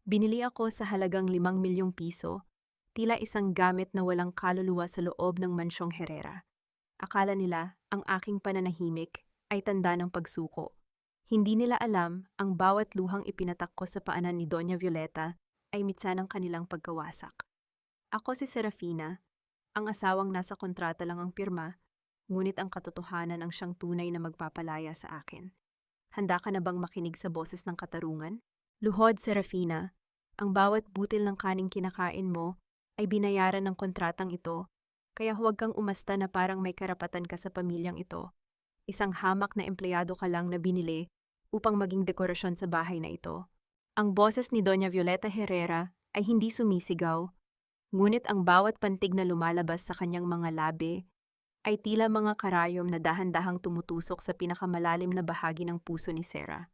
Binili ako sa halagang 5 milyong piso, tila isang gamit na walang kaluluwa sa loob ng mansyong Herrera. Akala nila ang aking pananahimik ay tanda ng pagsuko. Hindi nila alam ang bawat luhang ipinatak ko sa paanan ni Doña Violeta ay mitsa ng kanilang pagkawasak. Ako si Serafina, ang asawang nasa kontrata lang ang pirma, ngunit ang katotohanan ang siyang tunay na magpapalaya sa akin. Handa ka na bang makinig sa boses ng katarungan? Luhod, Serafina, ang bawat butil ng kaning kinakain mo ay binayaran ng kontratang ito, kaya huwag kang umasta na parang may karapatan ka sa pamilyang ito. Isang hamak na empleyado ka lang na binili upang maging dekorasyon sa bahay na ito. Ang boses ni Doña Violeta Herrera ay hindi sumisigaw, ngunit ang bawat pantig na lumalabas sa kanyang mga labi ay tila mga karayom na dahan-dahang tumutusok sa pinakamalalim na bahagi ng puso ni Sarah.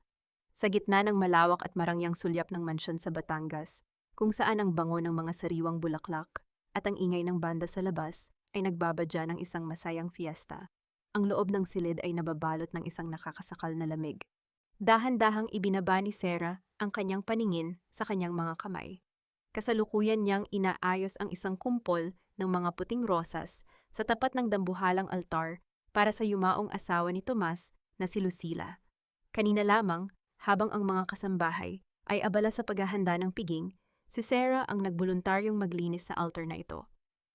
Sa gitna ng malawak at marangyang sulyap ng mansyon sa Batangas, kung saan ang bango ng mga sariwang bulaklak at ang ingay ng banda sa labas ay nagbabadya ng isang masayang fiesta, ang loob ng silid ay nababalot ng isang nakakasakal na lamig. Dahan-dahang ibinaba ni Sarah ang kanyang paningin sa kanyang mga kamay. Kasalukuyan niyang inaayos ang isang kumpol ng mga puting rosas sa tapat ng dambuhalang altar para sa yumaong asawa ni Tomas na si Lucila. Kanina lamang, habang ang mga kasambahay ay abala sa paghahanda ng piging, si Sarah ang nagboluntaryong maglinis sa altar na ito.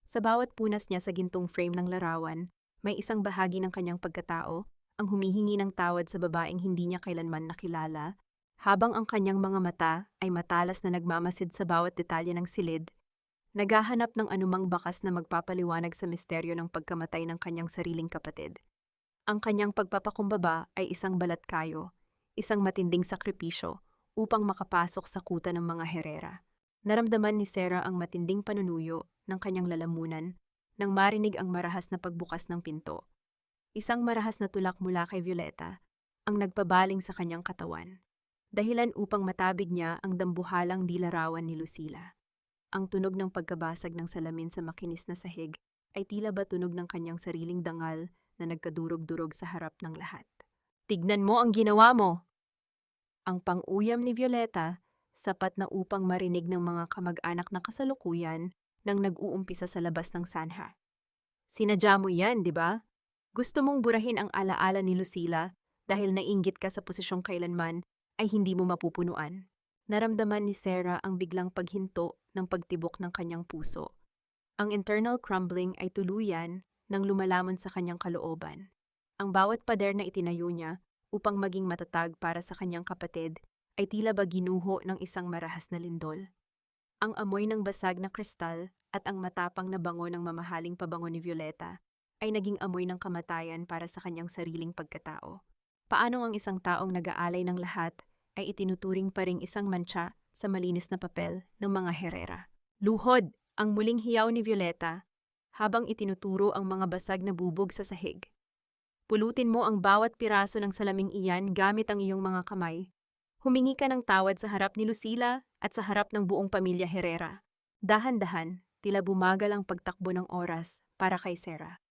Sa bawat punas niya sa gintong frame ng larawan, may isang bahagi ng kanyang pagkatao ang humihingi ng tawad sa babaeng hindi niya kailanman nakilala, habang ang kanyang mga mata ay matalas na nagmamasid sa bawat detalye ng silid, naghahanap ng anumang bakas na magpapaliwanag sa misteryo ng pagkamatay ng kanyang sariling kapatid. Ang kanyang pagpapakumbaba ay isang balatkayo, isang matinding sakripisyo upang makapasok sa kuta ng mga Herrera. Naramdaman ni Sarah ang matinding panunuyo ng kanyang lalamunan nang marinig ang marahas na pagbukas ng pinto. Isang marahas na tulak mula kay Violeta ang nagpabaling sa kanyang katawan, dahilan upang matabig niya ang dambuhalang dilarawan ni Lucila. Ang tunog ng pagkabasag ng salamin sa makinis na sahig ay tila ba tunog ng kanyang sariling dangal na nagkadurog-durog sa harap ng lahat. "Tignan mo ang ginawa mo!" Ang pang-uyam ni Violeta, sapat na upang marinig ng mga kamag-anak na kasalukuyan nang nag-uumpisa sa labas ng sanha. "Sinadya mo yan, di ba? Gusto mong burahin ang alaala ni Lucila dahil nainggit ka sa posisyong kailanman ay hindi mo mapupunuan." Naramdaman ni Sarah ang biglang paghinto ng pagtibok ng kanyang puso. Ang internal crumbling ay tuluyan nang lumalamon sa kanyang kalooban. Ang bawat pader na itinayo niya upang maging matatag para sa kanyang kapatid ay tila ba ginuho ng isang marahas na lindol. Ang amoy ng basag na kristal at ang matapang na bango ng mamahaling pabango ni Violeta ay naging amoy ng kamatayan para sa kanyang sariling pagkatao. Paano ang isang taong nag-aalay ng lahat ay itinuturing pa ring isang mantsa sa malinis na papel ng mga Herrera? Luhod ang muling hiyaw ni Violeta habang itinuturo ang mga basag na bubog sa sahig. "Pulutin mo ang bawat piraso ng salaming iyan gamit ang iyong mga kamay. Humingi ka ng tawad sa harap ni Lucila at sa harap ng buong pamilya Herrera." Dahan-dahan, tila bumagal ang pagtakbo ng oras para kay Sarah.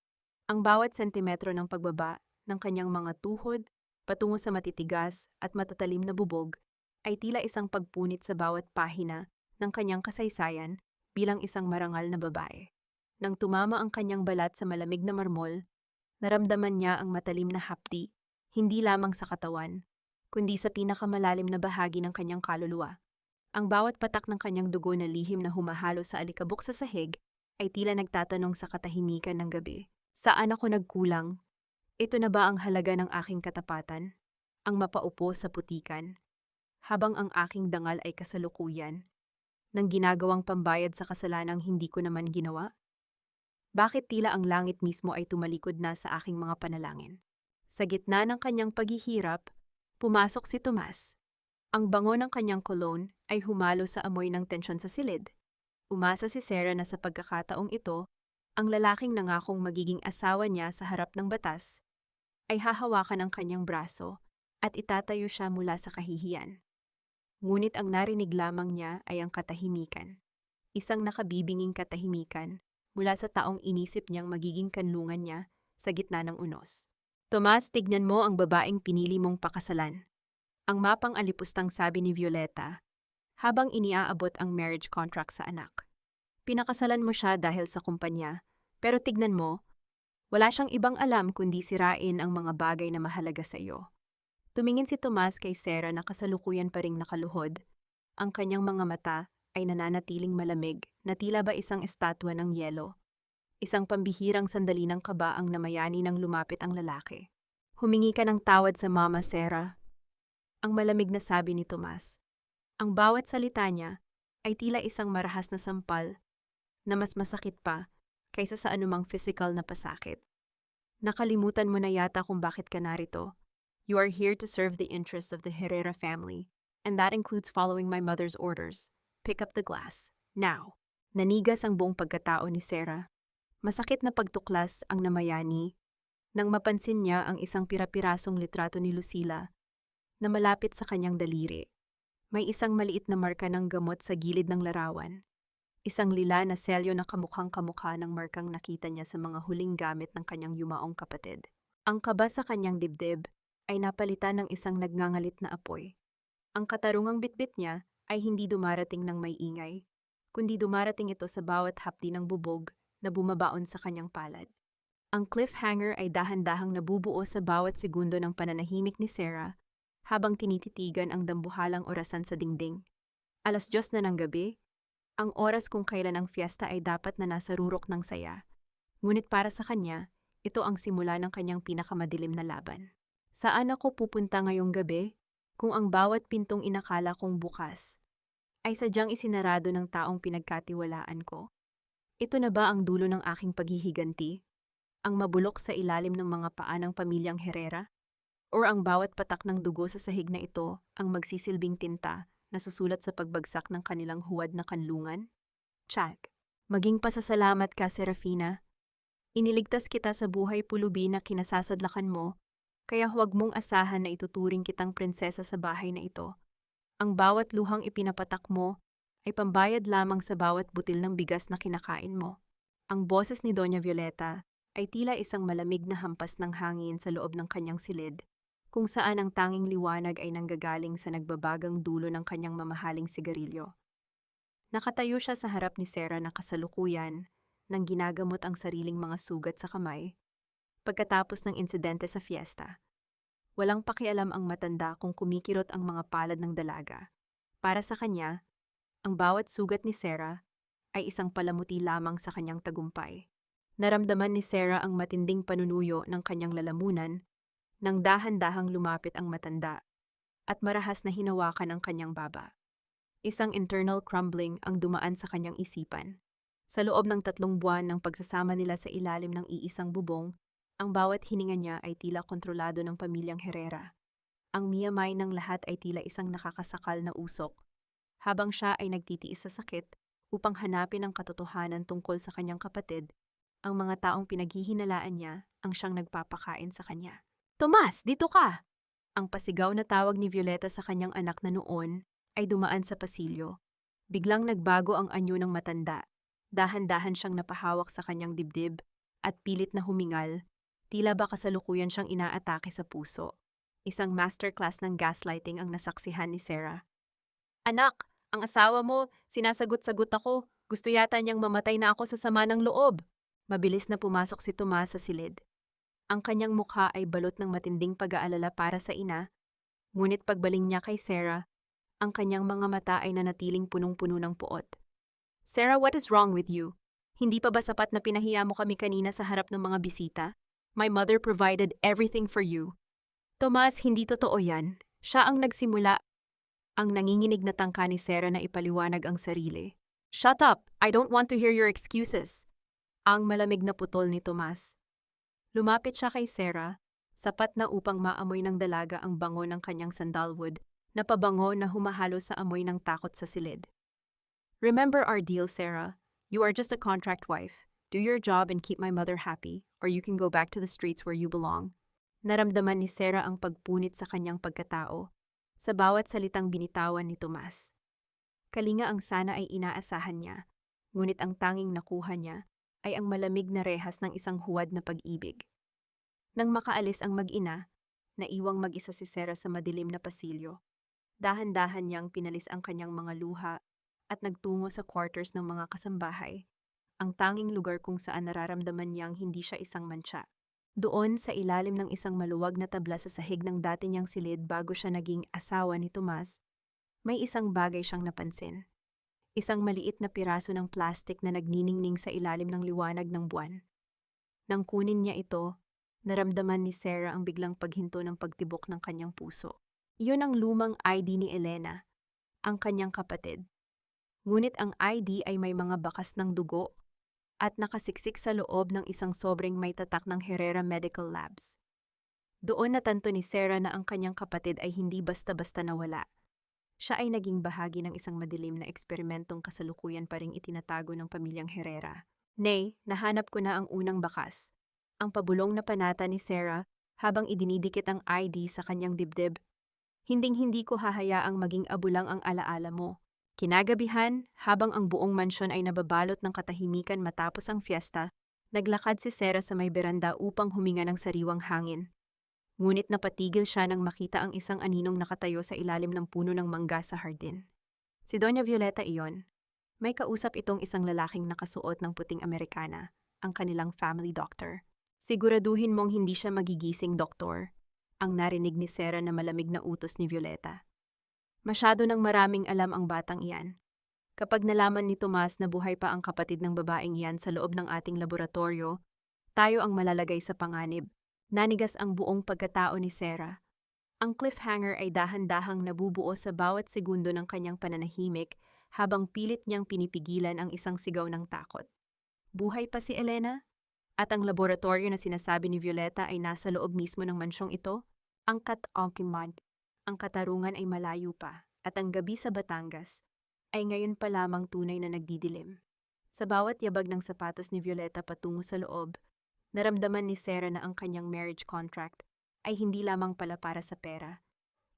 Ang bawat sentimetro ng pagbaba ng kanyang mga tuhod patungo sa matitigas at matatalim na bubog ay tila isang pagpunit sa bawat pahina ng kanyang kasaysayan bilang isang marangal na babae. Nang tumama ang kanyang balat sa malamig na marmol, naramdaman niya ang matalim na hapdi, hindi lamang sa katawan, kundi sa pinakamalalim na bahagi ng kanyang kaluluwa. Ang bawat patak ng kanyang dugo na lihim na humahalo sa alikabok sa sahig ay tila nagtatanong sa katahimikan ng gabi. Saan ako nagkulang? Ito na ba ang halaga ng aking katapatan? Ang mapaupo sa putikan, habang ang aking dangal ay kasalukuyan, ng ginagawang pambayad sa kasalanang hindi ko naman ginawa? Bakit tila ang langit mismo ay tumalikod na sa aking mga panalangin? Sa gitna ng kanyang paghihirap, pumasok si Tomas. Ang bango ng kanyang cologne ay humalo sa amoy ng tensyon sa silid. Umasa si Sarah na sa pagkakataong ito, ang lalaking nangakong magiging asawa niya sa harap ng batas ay hahawakan ang kanyang braso at itatayo siya mula sa kahihiyan. Ngunit ang narinig lamang niya ay ang katahimikan. Isang nakabibinging katahimikan mula sa taong inisip niyang magiging kanlungan niya sa gitna ng unos. "Tomas, tignan mo ang babaeng pinili mong pakasalan." Ang mapang-alipustang sabi ni Violeta, habang iniaabot ang marriage contract sa anak. Pinakasalan mo siya dahil sa kumpanya, pero tignan mo, wala siyang ibang alam kundi sirain ang mga bagay na mahalaga sa iyo. Tumingin si Tomas kay Sarah na kasalukuyan pa ring nakaluhod. Ang kanyang mga mata ay nananatiling malamig na tila ba isang estatwa ng yelo. Isang pambihirang sandali ng kaba ang namayani nang lumapit ang lalaki. Humingi ka ng tawad sa Mama Sarah. Ang malamig na sabi ni Tomas. Ang bawat salita niya ay tila isang marahas na sampal na mas masakit pa kaysa sa anumang physical na pasakit. Nakalimutan mo na yata kung bakit ka narito. You are here to serve the interests of the Herrera family, and that includes following my mother's orders. Pick up the glass. Now. Nanigas ang buong pagkatao ni Sarah. Masakit na pagtuklas ang namayani nang mapansin niya ang isang pirapirasong litrato ni Lucila na malapit sa kanyang daliri. May isang maliit na marka ng gamot sa gilid ng larawan. Isang lila na selyo na kamukhang kamukha ng markang nakita niya sa mga huling gamit ng kanyang yumaong kapatid. Ang kaba sa kanyang dibdib ay napalitan ng isang nagngangalit na apoy. Ang katarungang bitbit niya ay hindi dumarating ng may ingay, kundi dumarating ito sa bawat hapdi ng bubog na bumabaon sa kanyang palad. Ang cliffhanger ay dahan-dahang nabubuo sa bawat segundo ng pananahimik ni Sarah habang tinititigan ang dambuhalang orasan sa dingding. 10:00 na ng gabi, ang oras kung kailan ang fiesta ay dapat na nasa rurok ng saya. Ngunit para sa kanya, ito ang simula ng kanyang pinakamadilim na laban. Saan ako pupunta ngayong gabi kung ang bawat pintong inakala kong bukas ay sadyang isinarado ng taong pinagkatiwalaan ko? Ito na ba ang dulo ng aking paghihiganti? Ang mabulok sa ilalim ng mga paa ng pamilyang Herrera? O ang bawat patak ng dugo sa sahig na ito ang magsisilbing tinta na susulat sa pagbagsak ng kanilang huwad na kanlungan? Check. Maging pasasalamat ka, Serafina. Iniligtas kita sa buhay pulubi na kinasasadlakan mo, kaya huwag mong asahan na ituturing kitang prinsesa sa bahay na ito. Ang bawat luhang ipinapatak mo ay pambayad lamang sa bawat butil ng bigas na kinakain mo. Ang boses ni Doña Violeta ay tila isang malamig na hampas ng hangin sa loob ng kanyang silid, kung saan ang tanging liwanag ay nanggagaling sa nagbabagang dulo ng kanyang mamahaling sigarilyo. Nakatayo siya sa harap ni Sarah na kasalukuyan nang ginagamot ang sariling mga sugat sa kamay pagkatapos ng insidente sa fiesta. Walang pakialam ang matanda kung kumikirot ang mga palad ng dalaga. Para sa kanya, ang bawat sugat ni Sarah ay isang palamuti lamang sa kanyang tagumpay. Naramdaman ni Sarah ang matinding panunuyo ng kanyang lalamunan nang dahan-dahang lumapit ang matanda at marahas na hinawakan ang kanyang baba. Isang internal crumbling ang dumaan sa kanyang isipan. Sa loob ng 3 buwan ng pagsasama nila sa ilalim ng iisang bubong, ang bawat hininga niya ay tila kontrolado ng pamilyang Herrera. Ang miyamay ng lahat ay tila isang nakakasakal na usok, habang siya ay nagtitiis sa sakit upang hanapin ang katotohanan tungkol sa kanyang kapatid. Ang mga taong pinaghihinalaan niya ang siyang nagpapakain sa kanya. Tomas, dito ka! Ang pasigaw na tawag ni Violeta sa kanyang anak na noon ay dumaan sa pasilyo. Biglang nagbago ang anyo ng matanda. Dahan-dahan siyang napahawak sa kanyang dibdib at pilit na humingal, tila ba kasalukuyan siyang inaatake sa puso. Isang masterclass ng gaslighting ang nasaksihan ni Sarah. Anak, ang asawa mo, sinasagot-sagot ako. Gusto yata niyang mamatay na ako sa sama ng loob. Mabilis na pumasok si Tomas sa silid. Ang kanyang mukha ay balot ng matinding pag-aalala para sa ina, ngunit pagbaling niya kay Sarah, ang kanyang mga mata ay nanatiling punong-puno ng puot. Sarah, what is wrong with you? Hindi pa ba sapat na pinahiya mo kami kanina sa harap ng mga bisita? My mother provided everything for you. Tomas, hindi totoo yan. Siya ang nagsimula. Ang nanginginig na tangka ni Sarah na ipaliwanag ang sarili. Shut up! I don't want to hear your excuses. Ang malamig na putol ni Tomas. Lumapit siya kay Sarah, sapat na upang maamoy ng dalaga ang bango ng kanyang sandalwood, na pabango na humahalo sa amoy ng takot sa silid. Remember our deal, Sarah. You are just a contract wife. Do your job and keep my mother happy, or you can go back to the streets where you belong. Naramdaman ni Sarah ang pagpunit sa kanyang pagkatao sa bawat salitang binitawan ni Tomas. Kalinga ang sana ay inaasahan niya, ngunit ang tanging nakuha niya ay ang malamig na rehas ng isang huwad na pag-ibig. Nang makaalis ang mag-ina, naiwang mag-isa si Sarah sa madilim na pasilyo. Dahan-dahan niyang pinalis ang kanyang mga luha at nagtungo sa quarters ng mga kasambahay, ang tanging lugar kung saan nararamdaman niyang hindi siya isang mantsa. Doon sa ilalim ng isang maluwag na tabla sa sahig ng dati niyang silid bago siya naging asawa ni Tomas, may isang bagay siyang napansin. Isang maliit na piraso ng plastik na nagniningning sa ilalim ng liwanag ng buwan. Nang kunin niya ito, naramdaman ni Sarah ang biglang paghinto ng pagtibok ng kanyang puso. Iyon ang lumang ID ni Elena, ang kanyang kapatid. Ngunit ang ID ay may mga bakas ng dugo at nakasiksik sa loob ng isang sobrang may tatak ng Herrera Medical Labs. Doon natanto ni Sarah na ang kanyang kapatid ay hindi basta-basta nawala. Siya ay naging bahagi ng isang madilim na eksperimentong kasalukuyan pa ring itinatago ng pamilyang Herrera. Nay, nahanap ko na ang unang bakas. Ang pabulong na panata ni Sarah habang idinidikit ang ID sa kanyang dibdib. Hinding-hindi ko hahayaang maging abulang ang alaala mo. Kinagabihan, habang ang buong mansyon ay nababalot ng katahimikan matapos ang fiesta, naglakad si Sarah sa may beranda upang huminga ng sariwang hangin. Ngunit napatigil siya nang makita ang isang aninong nakatayo sa ilalim ng puno ng mangga sa hardin. Si Doña Violeta iyon. May kausap itong isang lalaking nakasuot ng puting Amerikana, ang kanilang family doctor. Siguraduhin mong hindi siya magigising, doktor, ang narinig ni Sarah na malamig na utos ni Violeta. Masyado nang maraming alam ang batang iyan. Kapag nalaman ni Tomas na buhay pa ang kapatid ng babaeng iyan sa loob ng ating laboratorio, tayo ang malalagay sa panganib. Nanigas ang buong pagkatao ni Sarah. Ang cliffhanger ay dahan-dahang nabubuo sa bawat segundo ng kanyang pananahimik habang pilit niyang pinipigilan ang isang sigaw ng takot. Buhay pa si Elena? At ang laboratorio na sinasabi ni Violeta ay nasa loob mismo ng mansyong ito? Ang Kat-Okimad. Ang katarungan ay malayo pa, at ang gabi sa Batangas ay ngayon pa lamang tunay na nagdidilim. Sa bawat yabag ng sapatos ni Violeta patungo sa loob, naramdaman ni Sarah na ang kanyang marriage contract ay hindi lamang pala para sa pera.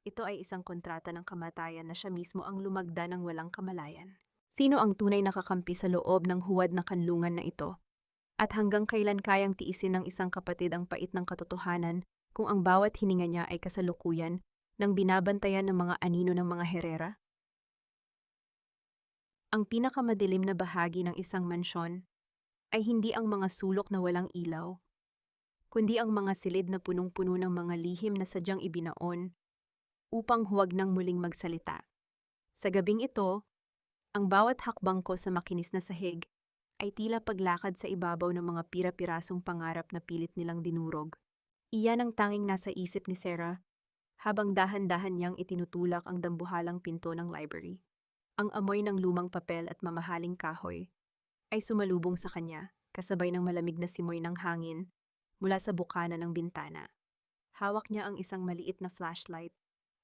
Ito ay isang kontrata ng kamatayan na siya mismo ang lumagda ng walang kamalayan. Sino ang tunay na kakampi sa loob ng huwad na kanlungan na ito? At hanggang kailan kayang tiisin ng isang kapatid ang pait ng katotohanan kung ang bawat hininga niya ay kasalukuyan ng binabantayan ng mga anino ng mga Herrera? Ang pinakamadilim na bahagi ng isang mansyon ay hindi ang mga sulok na walang ilaw, kundi ang mga silid na punong-puno ng mga lihim na sadyang ibinaon upang huwag nang muling magsalita. Sa gabing ito, ang bawat hakbang ko sa makinis na sahig ay tila paglakad sa ibabaw ng mga pira-pirasong pangarap na pilit nilang dinurog. Iyan ang tanging nasa isip ni Sarah habang dahan-dahan niyang itinutulak ang dambuhalang pinto ng library. Ang amoy ng lumang papel at mamahaling kahoy ay sumalubong sa kanya, kasabay ng malamig na simoy ng hangin mula sa bukana ng bintana. Hawak niya ang isang maliit na flashlight.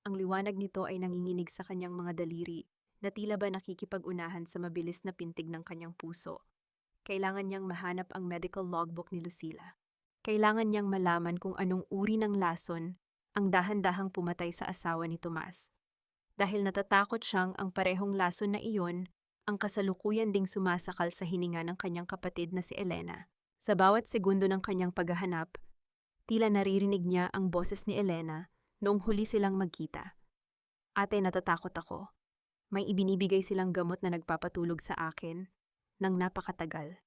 Ang liwanag nito ay nanginginig sa kanyang mga daliri na tila ba nakikipag-unahan sa mabilis na pintig ng kanyang puso. Kailangan niyang mahanap ang medical logbook ni Lucila. Kailangan niyang malaman kung anong uri ng lason ang dahan-dahang pumatay sa asawa ni Tomas. Dahil natatakot siyang ang parehong lason na iyon ang kasalukuyan ding sumasakal sa hininga ng kanyang kapatid na si Elena. Sa bawat segundo ng kanyang paghahanap, tila naririnig niya ang boses ni Elena noong huli silang magkita. Ate, natatakot ako. May ibinibigay silang gamot na nagpapatulog sa akin ng napakatagal.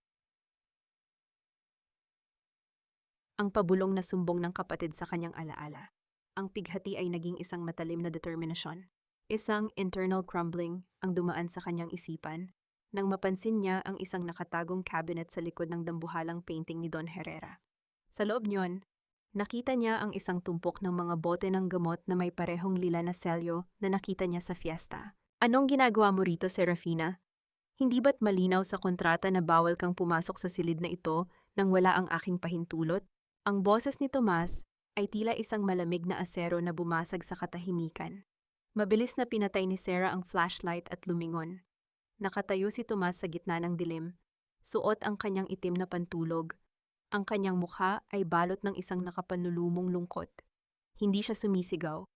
Ang pabulong na sumbong ng kapatid sa kanyang alaala. Ang pighati ay naging isang matalim na determinasyon. Isang internal crumbling ang dumaan sa kanyang isipan nang mapansin niya ang isang nakatagong cabinet sa likod ng dambuhalang painting ni Don Herrera. Sa loob niyon, nakita niya ang isang tumpok ng mga bote ng gamot na may parehong lila na selyo na nakita niya sa fiesta. Anong ginagawa mo rito, Serafina? Hindi ba't malinaw sa kontrata na bawal kang pumasok sa silid na ito nang wala ang aking pahintulot? Ang boses ni Tomas ay tila isang malamig na asero na bumasag sa katahimikan. Mabilis na pinatay ni Sarah ang flashlight at lumingon. Nakatayo si Tomas sa gitna ng dilim, suot ang kanyang itim na pantulog. Ang kanyang mukha ay balot ng isang nakapanlulumong lungkot. Hindi siya sumisigaw.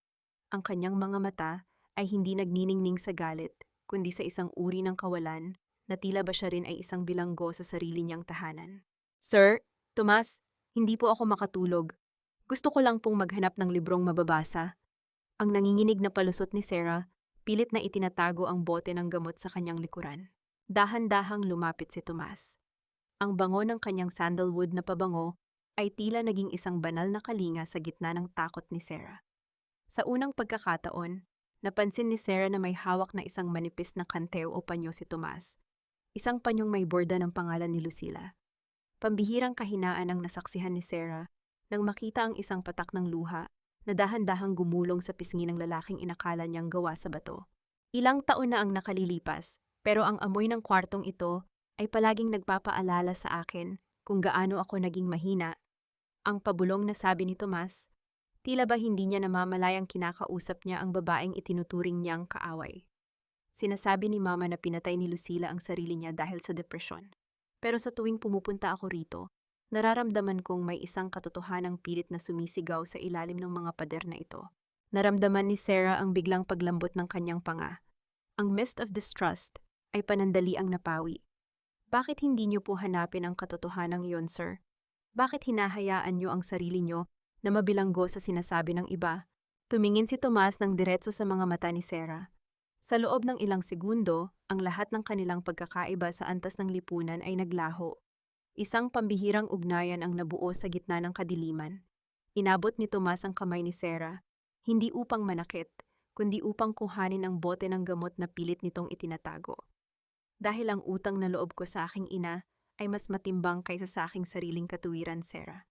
Ang kanyang mga mata ay hindi nagniningning sa galit, kundi sa isang uri ng kawalan na tila ba siya rin ay isang bilanggo sa sarili niyang tahanan. Sir, Tomas, hindi po ako makatulog. Gusto ko lang pong maghanap ng librong mababasa. Ang nanginginig na palusot ni Sarah, pilit na itinatago ang bote ng gamot sa kanyang likuran. Dahan-dahang lumapit si Tomas. Ang bango ng kanyang sandalwood na pabango ay tila naging isang banal na kalinga sa gitna ng takot ni Sarah. Sa unang pagkakataon, napansin ni Sarah na may hawak na isang manipis na kanteo o panyo si Tomas. Isang panyong may borda ng pangalan ni Lucila. Pambihirang kahinaan ang nasaksihan ni Sarah nang makita ang isang patak ng luha na dahan-dahang gumulong sa pisngi ng lalaking inakala niyang gawa sa bato. Ilang taon na ang nakalilipas, pero ang amoy ng kwartong ito ay palaging nagpapaalala sa akin kung gaano ako naging mahina. Ang pabulong na sabi ni Tomas, tila ba hindi niya namamalayang kinakausap niya ang babaeng itinuturing niyang kaaway. Sinasabi ni Mama na pinatay ni Lucila ang sarili niya dahil sa depresyon. Pero sa tuwing pumupunta ako rito, nararamdaman kong may isang katotohanang pilit na sumisigaw sa ilalim ng mga pader na ito. Naramdaman ni Sarah ang biglang paglambot ng kanyang panga. Ang mist of distrust ay panandaliang napawi. Bakit hindi niyo po hanapin ang katotohanang iyon, sir? Bakit hinahayaan niyo ang sarili niyo na mabilanggo sa sinasabi ng iba? Tumingin si Tomas ng diretso sa mga mata ni Sarah. Sa loob ng ilang segundo, ang lahat ng kanilang pagkakaiba sa antas ng lipunan ay naglaho. Isang pambihirang ugnayan ang nabuo sa gitna ng kadiliman. Inabot ni Tomas ang kamay ni Sarah, hindi upang manakit, kundi upang kuhanin ang bote ng gamot na pilit nitong itinatago. Dahil ang utang na loob ko sa aking ina ay mas matimbang kaysa sa aking sariling katuwiran, Sarah.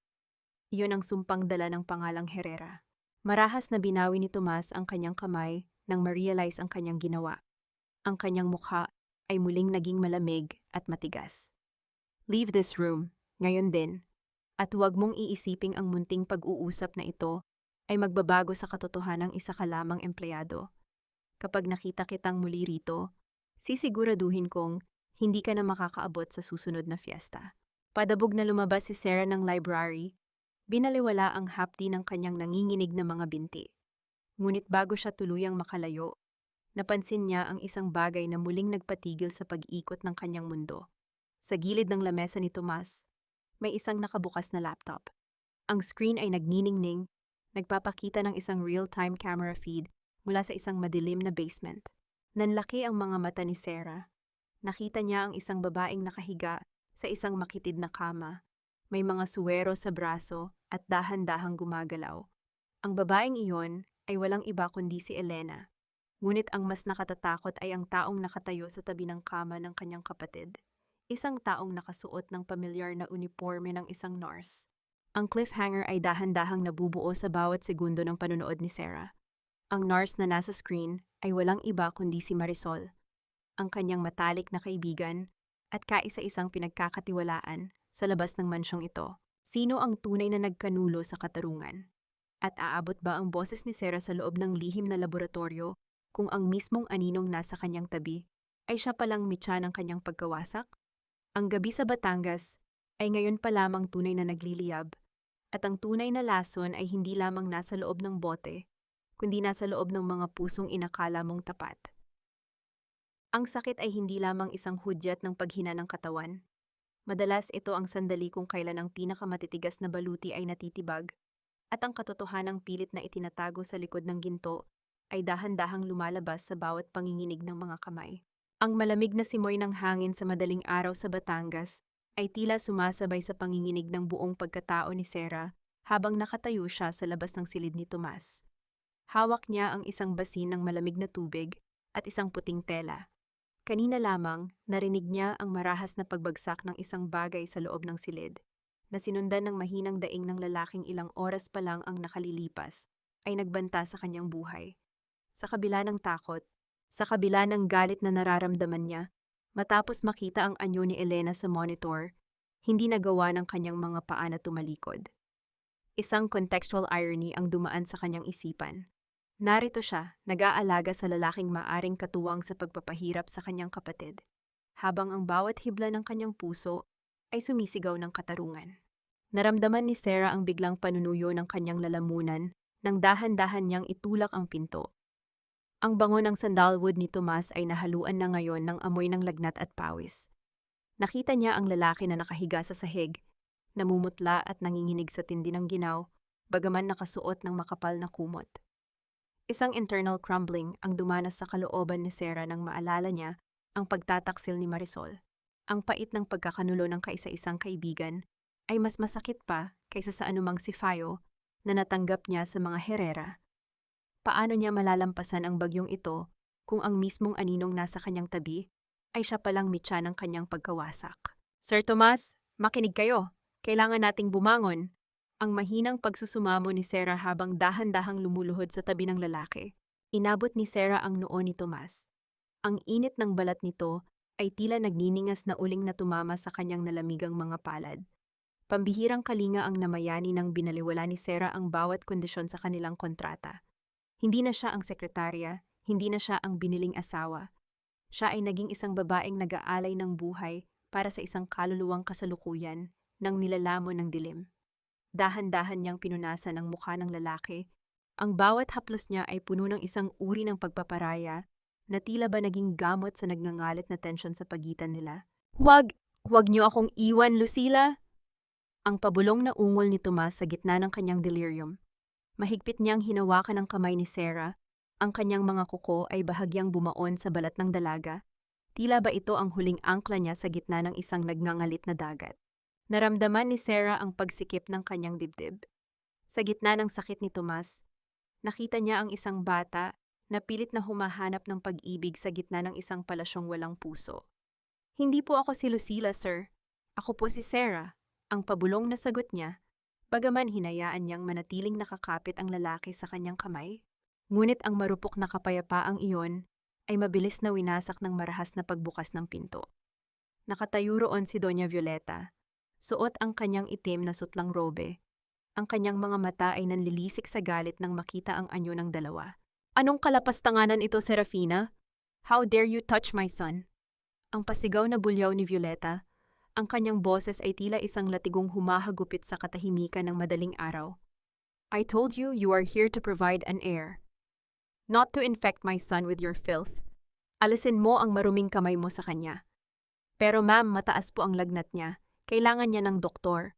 Iyon ang sumpang dala ng pangalang Herrera. Marahas na binawi ni Tomas ang kanyang kamay nang ma-realize ang kanyang ginawa. Ang kanyang mukha ay muling naging malamig at matigas. Leave this room, ngayon din, at huwag mong iisiping ang munting pag-uusap na ito ay magbabago sa katotohanang isa ka lamang empleyado. Kapag nakita kitang muli rito, sisiguraduhin kong hindi ka na makakaabot sa susunod na fiesta. Padabog na lumabas si Sarah ng library, binaliwala ang hapdi ng kanyang nanginginig na mga binti. Ngunit bago siya tuluyang makalayo, napansin niya ang isang bagay na muling nagpatigil sa pag-ikot ng kanyang mundo. Sa gilid ng lamesa ni Tomas, may isang nakabukas na laptop. Ang screen ay nagniningning, nagpapakita ng isang real-time camera feed mula sa isang madilim na basement. Nanlaki ang mga mata ni Sarah. Nakita niya ang isang babaeng nakahiga sa isang makitid na kama. May mga suwero sa braso at dahan-dahang gumagalaw. Ang babaeng iyon ay walang iba kundi si Elena. Ngunit ang mas nakatatakot ay ang taong nakatayo sa tabi ng kama ng kanyang kapatid. Isang taong nakasuot ng pamilyar na uniforme ng isang nurse. Ang cliffhanger ay dahan-dahang nabubuo sa bawat segundo ng panunood ni Sarah. Ang nurse na nasa screen ay walang iba kundi si Marisol, ang kanyang matalik na kaibigan at kaisa-isang pinagkakatiwalaan sa labas ng mansyong ito. Sino ang tunay na nagkanulo sa katarungan? At aabot ba ang boses ni Sarah sa loob ng lihim na laboratorio kung ang mismong aninong nasa kanyang tabi ay siya palang mitya ng kanyang pagkawasak? Ang gabi sa Batangas ay ngayon pa lamang tunay na nagliliyab at ang tunay na lason ay hindi lamang nasa loob ng bote, kundi nasa loob ng mga pusong inakala mong tapat. Ang sakit ay hindi lamang isang hudyat ng paghina ng katawan. Madalas ito ang sandali kung kailan ang pinakamatitigas na baluti ay natitibag at ang katotohanang pilit na itinatago sa likod ng ginto ay dahan-dahang lumalabas sa bawat panginginig ng mga kamay. Ang malamig na simoy ng hangin sa madaling araw sa Batangas ay tila sumasabay sa panginginig ng buong pagkatao ni Sarah habang nakatayo siya sa labas ng silid ni Tomas. Hawak niya ang isang basin ng malamig na tubig at isang puting tela. Kanina lamang, narinig niya ang marahas na pagbagsak ng isang bagay sa loob ng silid, na sinundan ng mahinang daing ng lalaking ilang oras pa lang ang nakalilipas, ay nagbanta sa kanyang buhay. Sa kabila ng takot, sa kabila ng galit na nararamdaman niya, matapos makita ang anyo ni Elena sa monitor, hindi nagawa ng kanyang mga paa na tumalikod. Isang contextual irony ang dumaan sa kanyang isipan. Narito siya, nag-aalaga sa lalaking maaring katuwang sa pagpapahirap sa kanyang kapatid, habang ang bawat hibla ng kanyang puso ay sumisigaw ng katarungan. Naramdaman ni Sarah ang biglang panunuyo ng kanyang lalamunan nang dahan-dahan niyang itulak ang pinto. Ang bango ng sandalwood ni Tomas ay nahaluan na ngayon ng amoy ng lagnat at pawis. Nakita niya ang lalaki na nakahiga sa sahig, namumutla at nanginginig sa tindi ng ginaw, bagaman nakasuot ng makapal na kumot. Isang internal crumbling ang dumanas sa kalooban ni Sarah nang maalala niya ang pagtataksil ni Marisol. Ang pait ng pagkakanulo ng kaisa-isang kaibigan ay mas masakit pa kaysa sa anumang sifayo na natanggap niya sa mga Herrera. Paano niya malalampasan ang bagyong ito kung ang mismong aninong nasa kanyang tabi ay siya palang mitya ng kanyang pagkawasak? Sir Tomas, makinig kayo. Kailangan nating bumangon. Ang mahinang pagsusumamo ni Sarah habang dahan-dahang lumuluhod sa tabi ng lalaki. Inabot ni Sarah ang noo ni Tomas. Ang init ng balat nito ay tila nagniningas na uling na tumama sa kanyang nalamigang mga palad. Pambihirang kalinga ang namayani nang binaliwala ni Sarah ang bawat kondisyon sa kanilang kontrata. Hindi na siya ang sekretarya, hindi na siya ang biniling asawa. Siya ay naging isang babaeng nag-aalay ng buhay para sa isang kaluluwang kasalukuyan nang nilalamon ng dilim. Dahan-dahan niyang pinunasan ang mukha ng lalaki. Ang bawat haplos niya ay puno ng isang uri ng pagpaparaya na tila ba naging gamot sa nagngangalit na tensyon sa pagitan nila. Huwag niyo akong iwan, Lucila! Ang pabulong na ungol ni Tomas sa gitna ng kanyang delirium. Mahigpit niyang hinawakan ang kamay ni Sarah. Ang kanyang mga kuko ay bahagyang bumaon sa balat ng dalaga. Tila ba ito ang huling angkla niya sa gitna ng isang nagngangalit na dagat. Naramdaman ni Sarah ang pagsikip ng kanyang dibdib. Sa gitna ng sakit ni Tomas, nakita niya ang isang bata na pilit na humahanap ng pag-ibig sa gitna ng isang palasyong walang puso. Hindi po ako si Lucila, sir. Ako po si Sarah. Ang pabulong na sagot niya, bagaman hinayaan niyang manatiling nakakapit ang lalaki sa kanyang kamay. Ngunit ang marupok na kapayapaang iyon ay mabilis na winasak ng marahas na pagbukas ng pinto. Nakatayo roon si Doña Violeta. Suot ang kanyang itim na sutlang robe. Ang kanyang mga mata ay nanlilisik sa galit nang makita ang anyo ng dalawa. Anong kalapastanganan ito, Serafina? How dare you touch my son? Ang pasigaw na bulyaw ni Violeta, ang kanyang boses ay tila isang latigong humahagupit sa katahimikan ng madaling araw. I told you you are here to provide an heir. Not to infect my son with your filth. Alisin mo ang maruming kamay mo sa kanya. Pero ma'am, mataas po ang lagnat niya. Kailangan niya ng doktor.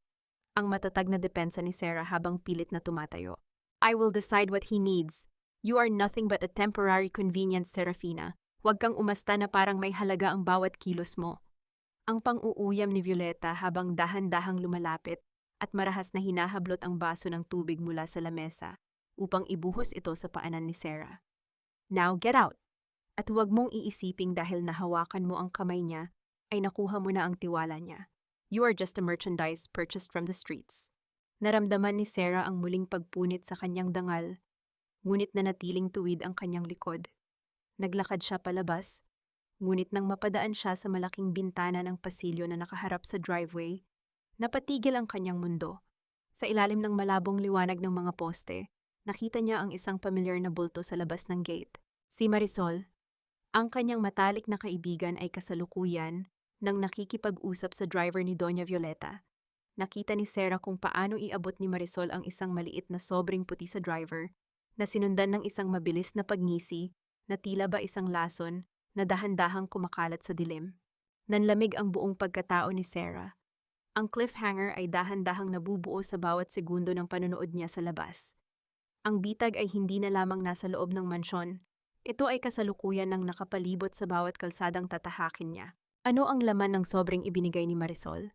Ang matatag na depensa ni Sarah habang pilit na tumatayo. I will decide what he needs. You are nothing but a temporary convenience, Serafina. Huwag kang umasta na parang may halaga ang bawat kilos mo. Ang pang-uuyam ni Violeta habang dahan-dahang lumalapit at marahas na hinahablot ang baso ng tubig mula sa lamesa upang ibuhos ito sa paanan ni Sarah. Now get out! At huwag mong iisiping dahil nahawakan mo ang kamay niya ay nakuha mo na ang tiwala niya. You are just a merchandise purchased from the streets. Naramdaman ni Sarah ang muling pagpunit sa kanyang dangal, ngunit nanatiling tuwid ang kanyang likod. Naglakad siya palabas, ngunit nang mapadaan siya sa malaking bintana ng pasilyo na nakaharap sa driveway, napatigil ang kanyang mundo. Sa ilalim ng malabong liwanag ng mga poste, nakita niya ang isang pamilyar na bulto sa labas ng gate. Si Marisol. Ang kanyang matalik na kaibigan ay kasalukuyan nang nakikipag-usap sa driver ni Doña Violeta. Nakita ni Sarah kung paano iabot ni Marisol ang isang maliit na sobrang puti sa driver na sinundan ng isang mabilis na pagngisi na tila ba isang lason na dahan-dahang kumakalat sa dilim. Nanlamig ang buong pagkatao ni Sarah. Ang cliffhanger ay dahan-dahang nabubuo sa bawat segundo ng panonood niya sa labas. Ang bitag ay hindi na lamang nasa loob ng mansyon. Ito ay kasalukuyan ng nakapalibot sa bawat kalsadang tatahakin niya. Ano ang laman ng sobrang ibinigay ni Marisol?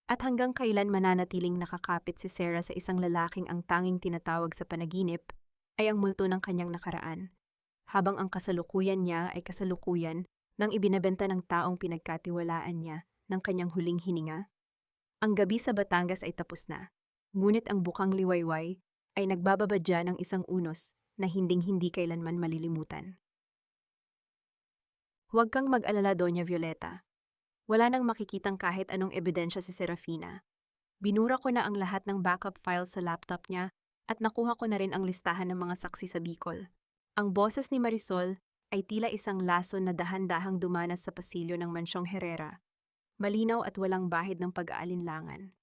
At hanggang kailan mananatiling nakakapit si Sarah sa isang lalaking ang tanging tinatawag sa panaginip ay ang multo ng kanyang nakaraan, habang ang kasalukuyan niya ay kasalukuyan ng ibinabenta ng taong pinagkatiwalaan niya ng kanyang huling hininga? Ang gabi sa Batangas ay tapos na, ngunit ang bukang liwayway ay nagbababadya ng isang unos na hinding-hindi kailanman malilimutan. Huwag kang mag-alala, Doña Violeta. Wala nang makikitang kahit anong ebidensya si Serafina. Binura ko na ang lahat ng backup files sa laptop niya at nakuha ko na rin ang listahan ng mga saksi sa Bicol. Ang boses ni Marisol ay tila isang lason na dahan-dahang dumanas sa pasilyo ng Mansyong Herrera. Malinaw at walang bahid ng pag-aalinlangan.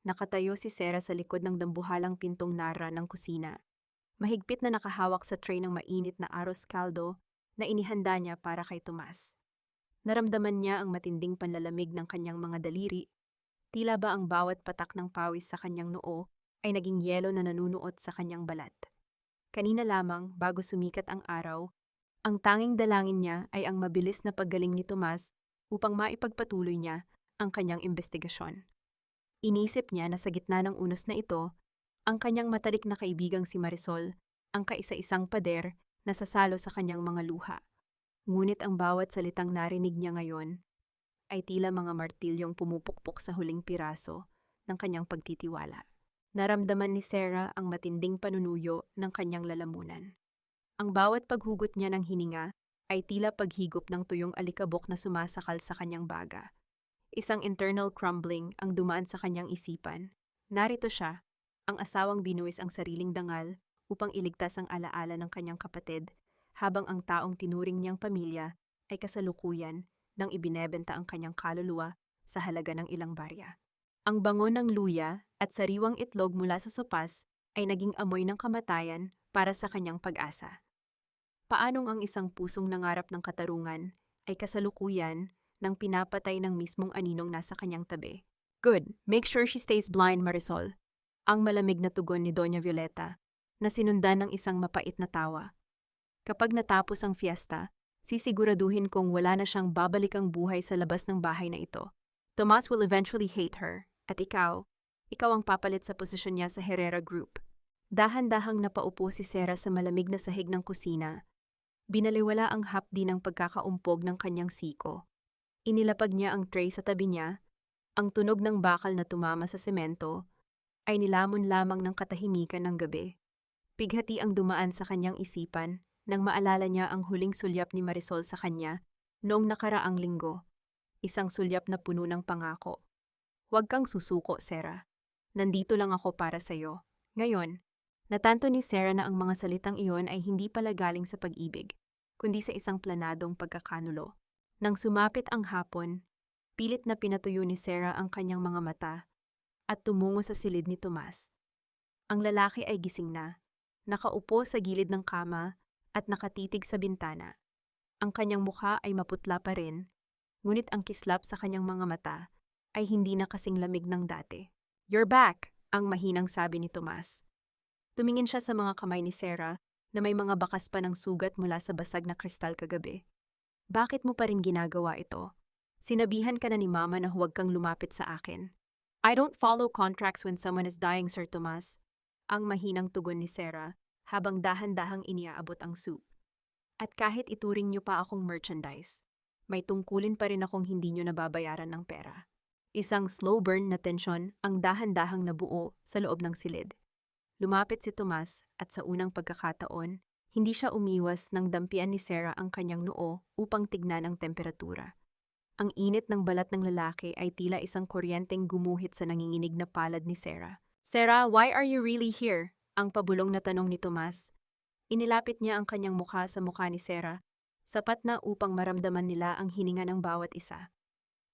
Nakatayo si Sarah sa likod ng dambuhalang pintong nara ng kusina. Mahigpit na nakahawak sa tray ng mainit na arroz caldo na inihanda niya para kay Tomas. Naramdaman niya ang matinding panlalamig ng kanyang mga daliri. Tila ba ang bawat patak ng pawis sa kanyang noo ay naging yelo na nanunuot sa kanyang balat. Kanina lamang, bago sumikat ang araw, ang tanging dalangin niya ay ang mabilis na paggaling ni Tomas upang maipagpatuloy niya ang kanyang investigasyon. Inisip niya na sa gitna ng unos na ito, ang kanyang matalik na kaibigang si Marisol, ang kaisa-isang pader na sasalo sa kanyang mga luha. Ngunit ang bawat salitang narinig niya ngayon ay tila mga martilyong pumupukpok sa huling piraso ng kanyang pagtitiwala. Naramdaman ni Sarah ang matinding panunuyo ng kanyang lalamunan. Ang bawat paghugot niya ng hininga ay tila paghigop ng tuyong alikabok na sumasakal sa kanyang baga. Isang internal crumbling ang dumaan sa kanyang isipan. Narito siya, ang asawang binuwis ang sariling dangal upang iligtas ang alaala ng kanyang kapatid, habang ang taong tinuring niyang pamilya ay kasalukuyan nang ibinebenta ang kanyang kaluluwa sa halaga ng ilang barya. Ang bango ng luya at sariwang itlog mula sa sopas ay naging amoy ng kamatayan para sa kanyang pag-asa. Paanong ang isang pusong nangarap ng katarungan ay kasalukuyan ng pinapatay ng mismong aninong nasa kanyang tabi? Good, make sure she stays blind, Marisol. Ang malamig na tugon ni Doña Violeta, na sinundan ng isang mapait na tawa. Kapag natapos ang fiesta, sisiguraduhin kong wala na siyang babalikang buhay sa labas ng bahay na ito. Tomas will eventually hate her, at ikaw ang papalit sa posisyon niya sa Herrera Group. Dahan-dahang napaupo si Sarah sa malamig na sahig ng kusina. Binaliwala ang hapdi ng pagkakaumpog ng kanyang siko. Inilapag niya ang tray sa tabi niya. Ang tunog ng bakal na tumama sa semento ay nilamon lamang ng katahimikan ng gabi. Pighati ang dumaan sa kanyang isipan nang maalala niya ang huling sulyap ni Marisol sa kanya noong nakaraang linggo. Isang sulyap na puno ng pangako. Huwag kang susuko, Sarah. Nandito lang ako para sa'yo. Ngayon, natanto ni Sarah na ang mga salitang iyon ay hindi pala galing sa pag-ibig, kundi sa isang planadong pagkakanulo. Nang sumapit ang hapon, pilit na pinatuyo ni Sarah ang kanyang mga mata at tumungo sa silid ni Tomas. Ang lalaki ay gising na, nakaupo sa gilid ng kama at nakatitig sa bintana. Ang kanyang mukha ay maputla pa rin, ngunit ang kislap sa kanyang mga mata ay hindi na kasing lamig ng dati. "You're back," ang mahinang sabi ni Tomas. Tumingin siya sa mga kamay ni Sarah na may mga bakas pa ng sugat mula sa basag na kristal kagabi. "Bakit mo pa rin ginagawa ito? Sinabihan ka na ni Mama na huwag kang lumapit sa akin." "I don't follow contracts when someone is dying, Sir Tomas," ang mahinang tugon ni Sarah habang dahan-dahang iniaabot ang soup. "At kahit ituring niyo pa akong merchandise, may tungkulin pa rin akong hindi niyo nababayaran ng pera." Isang slow burn na tensyon ang dahan-dahang nabuo sa loob ng silid. Lumapit si Tomas at sa unang pagkakataon, hindi siya umiwas nang dampian ni Sarah ang kanyang noo upang tignan ang temperatura. Ang init ng balat ng lalaki ay tila isang kuryenteng gumuhit sa nanginginig na palad ni Sarah. "Sarah, why are you really here?" ang pabulong na tanong ni Tomas. Inilapit niya ang kanyang mukha sa mukha ni Sarah, sapat na upang maramdaman nila ang hininga ng bawat isa.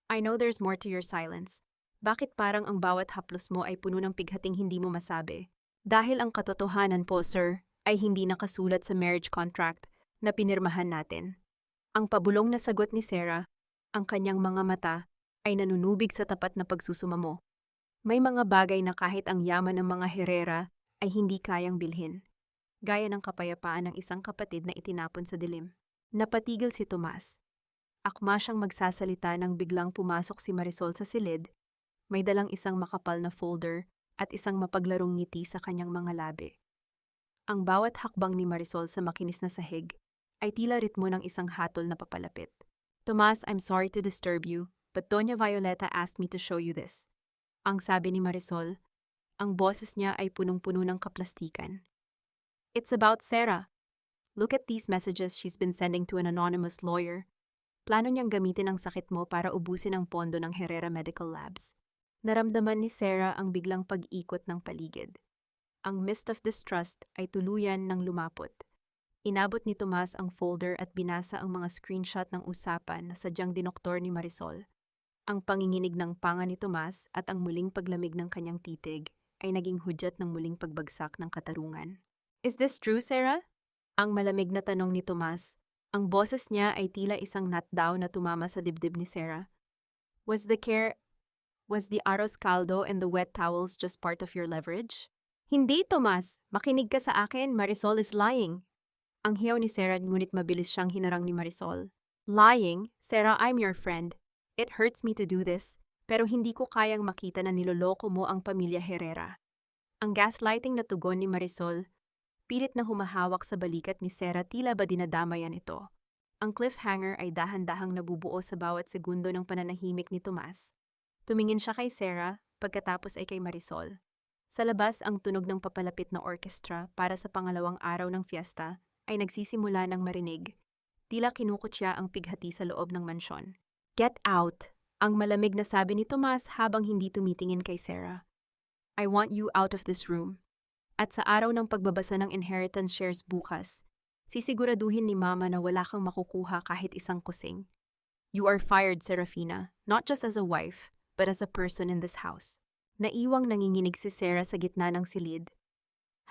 "I know there's more to your silence. Bakit parang ang bawat haplos mo ay puno ng pighating hindi mo masabi?" "Dahil ang katotohanan po, sir, ay hindi nakasulat sa marriage contract na pinirmahan natin." Ang pabulong na sagot ni Sarah, ang kanyang mga mata ay nanunubig sa tapat na pagsusumamo. May mga bagay na kahit ang yaman ng mga Herrera ay hindi kayang bilhin, gaya ng kapayapaan ng isang kapatid na itinapon sa dilim. Napatigil si Tomas. Akma siyang magsasalita nang biglang pumasok si Marisol sa silid, may dalang isang makapal na folder at isang mapaglarong ngiti sa kanyang mga labi. Ang bawat hakbang ni Marisol sa makinis na sahig ay tila ritmo ng isang hatol na papalapit. "Tomas, I'm sorry to disturb you, but Doña Violeta asked me to show you this." Ang sabi ni Marisol, ang boses niya ay punong-puno ng kaplastikan. "It's about Sarah. Look at these messages she's been sending to an anonymous lawyer. Plano niyang gamitin ang sakit mo para ubusin ang pondo ng Herrera Medical Labs." Naramdaman ni Sarah ang biglang pag-ikot ng paligid. Ang mist of distrust ay tuluyan ng lumapot. Inabot ni Tomas ang folder at binasa ang mga screenshot ng usapan na sadyang dinoktor ni Marisol. Ang panginginig ng panga ni Tomas at ang muling paglamig ng kanyang titig ay naging hudyat ng muling pagbagsak ng katarungan. "Is this true, Sarah?" Ang malamig na tanong ni Tomas. Ang boses niya ay tila isang natdaw na tumama sa dibdib ni Sarah. Was the arroz caldo and the wet towels just part of your leverage?" Hindi, Tomas. Makinig ka sa akin. Marisol is lying. Ang hiyaw ni Sarah ngunit mabilis siyang hinarang ni Marisol. Lying? Sarah, I'm your friend. It hurts me to do this, pero hindi ko kayang makita na niloloko mo ang pamilya Herrera. Ang gaslighting na tugon ni Marisol, pilit na humahawak sa balikat ni Sarah tila ba dinadamayan ito. Ang cliffhanger ay dahan-dahang nabubuo sa bawat segundo ng pananahimik ni Tomas. Tumingin siya kay Sarah, pagkatapos ay kay Marisol. Sa labas, ang tunog ng papalapit na orkestra para sa pangalawang araw ng fiesta ay nagsisimula ng marinig. Tila kinukutya ang pighati sa loob ng mansyon. Get out! Ang malamig na sabi ni Tomas habang hindi tumitingin kay Sarah. I want you out of this room. At sa araw ng pagbabasa ng inheritance shares bukas, sisiguraduhin ni Mama na wala kang makukuha kahit isang kusing. You are fired, Serafina, not just as a wife, but as a person in this house. Naiwang nanginginig si Sarah sa gitna ng silid,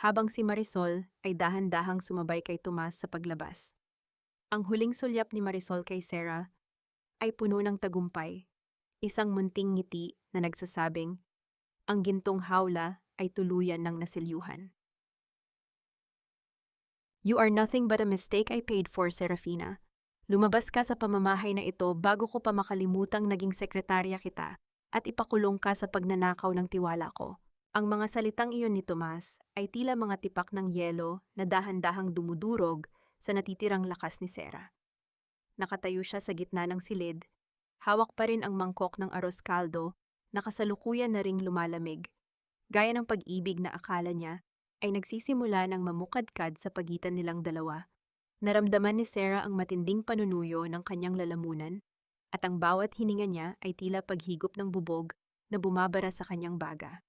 habang si Marisol ay dahan-dahang sumabay kay Tomas sa paglabas. Ang huling sulyap ni Marisol kay Sarah ay puno ng tagumpay, isang munting ngiti na nagsasabing, ang gintong hawla ay tuluyan ng nasilyuhan. You are nothing but a mistake I paid for, Serafina. Lumabas ka sa pamamahay na ito bago ko pa makalimutang naging sekretarya kita at ipakulong ka sa pagnanakaw ng tiwala ko. Ang mga salitang iyon ni Tomas ay tila mga tipak ng yelo na dahan-dahang dumudurog sa natitirang lakas ni Sarah. Nakatayo siya sa gitna ng silid, hawak pa rin ang mangkok ng aros kaldo na kasalukuyan na ring lumalamig. Gaya ng pag-ibig na akala niya ay nagsisimula ng mamukadkad sa pagitan nilang dalawa. Naramdaman ni Sarah ang matinding panunuyo ng kanyang lalamunan at ang bawat hininga niya ay tila paghigop ng bubog na bumabara sa kanyang baga.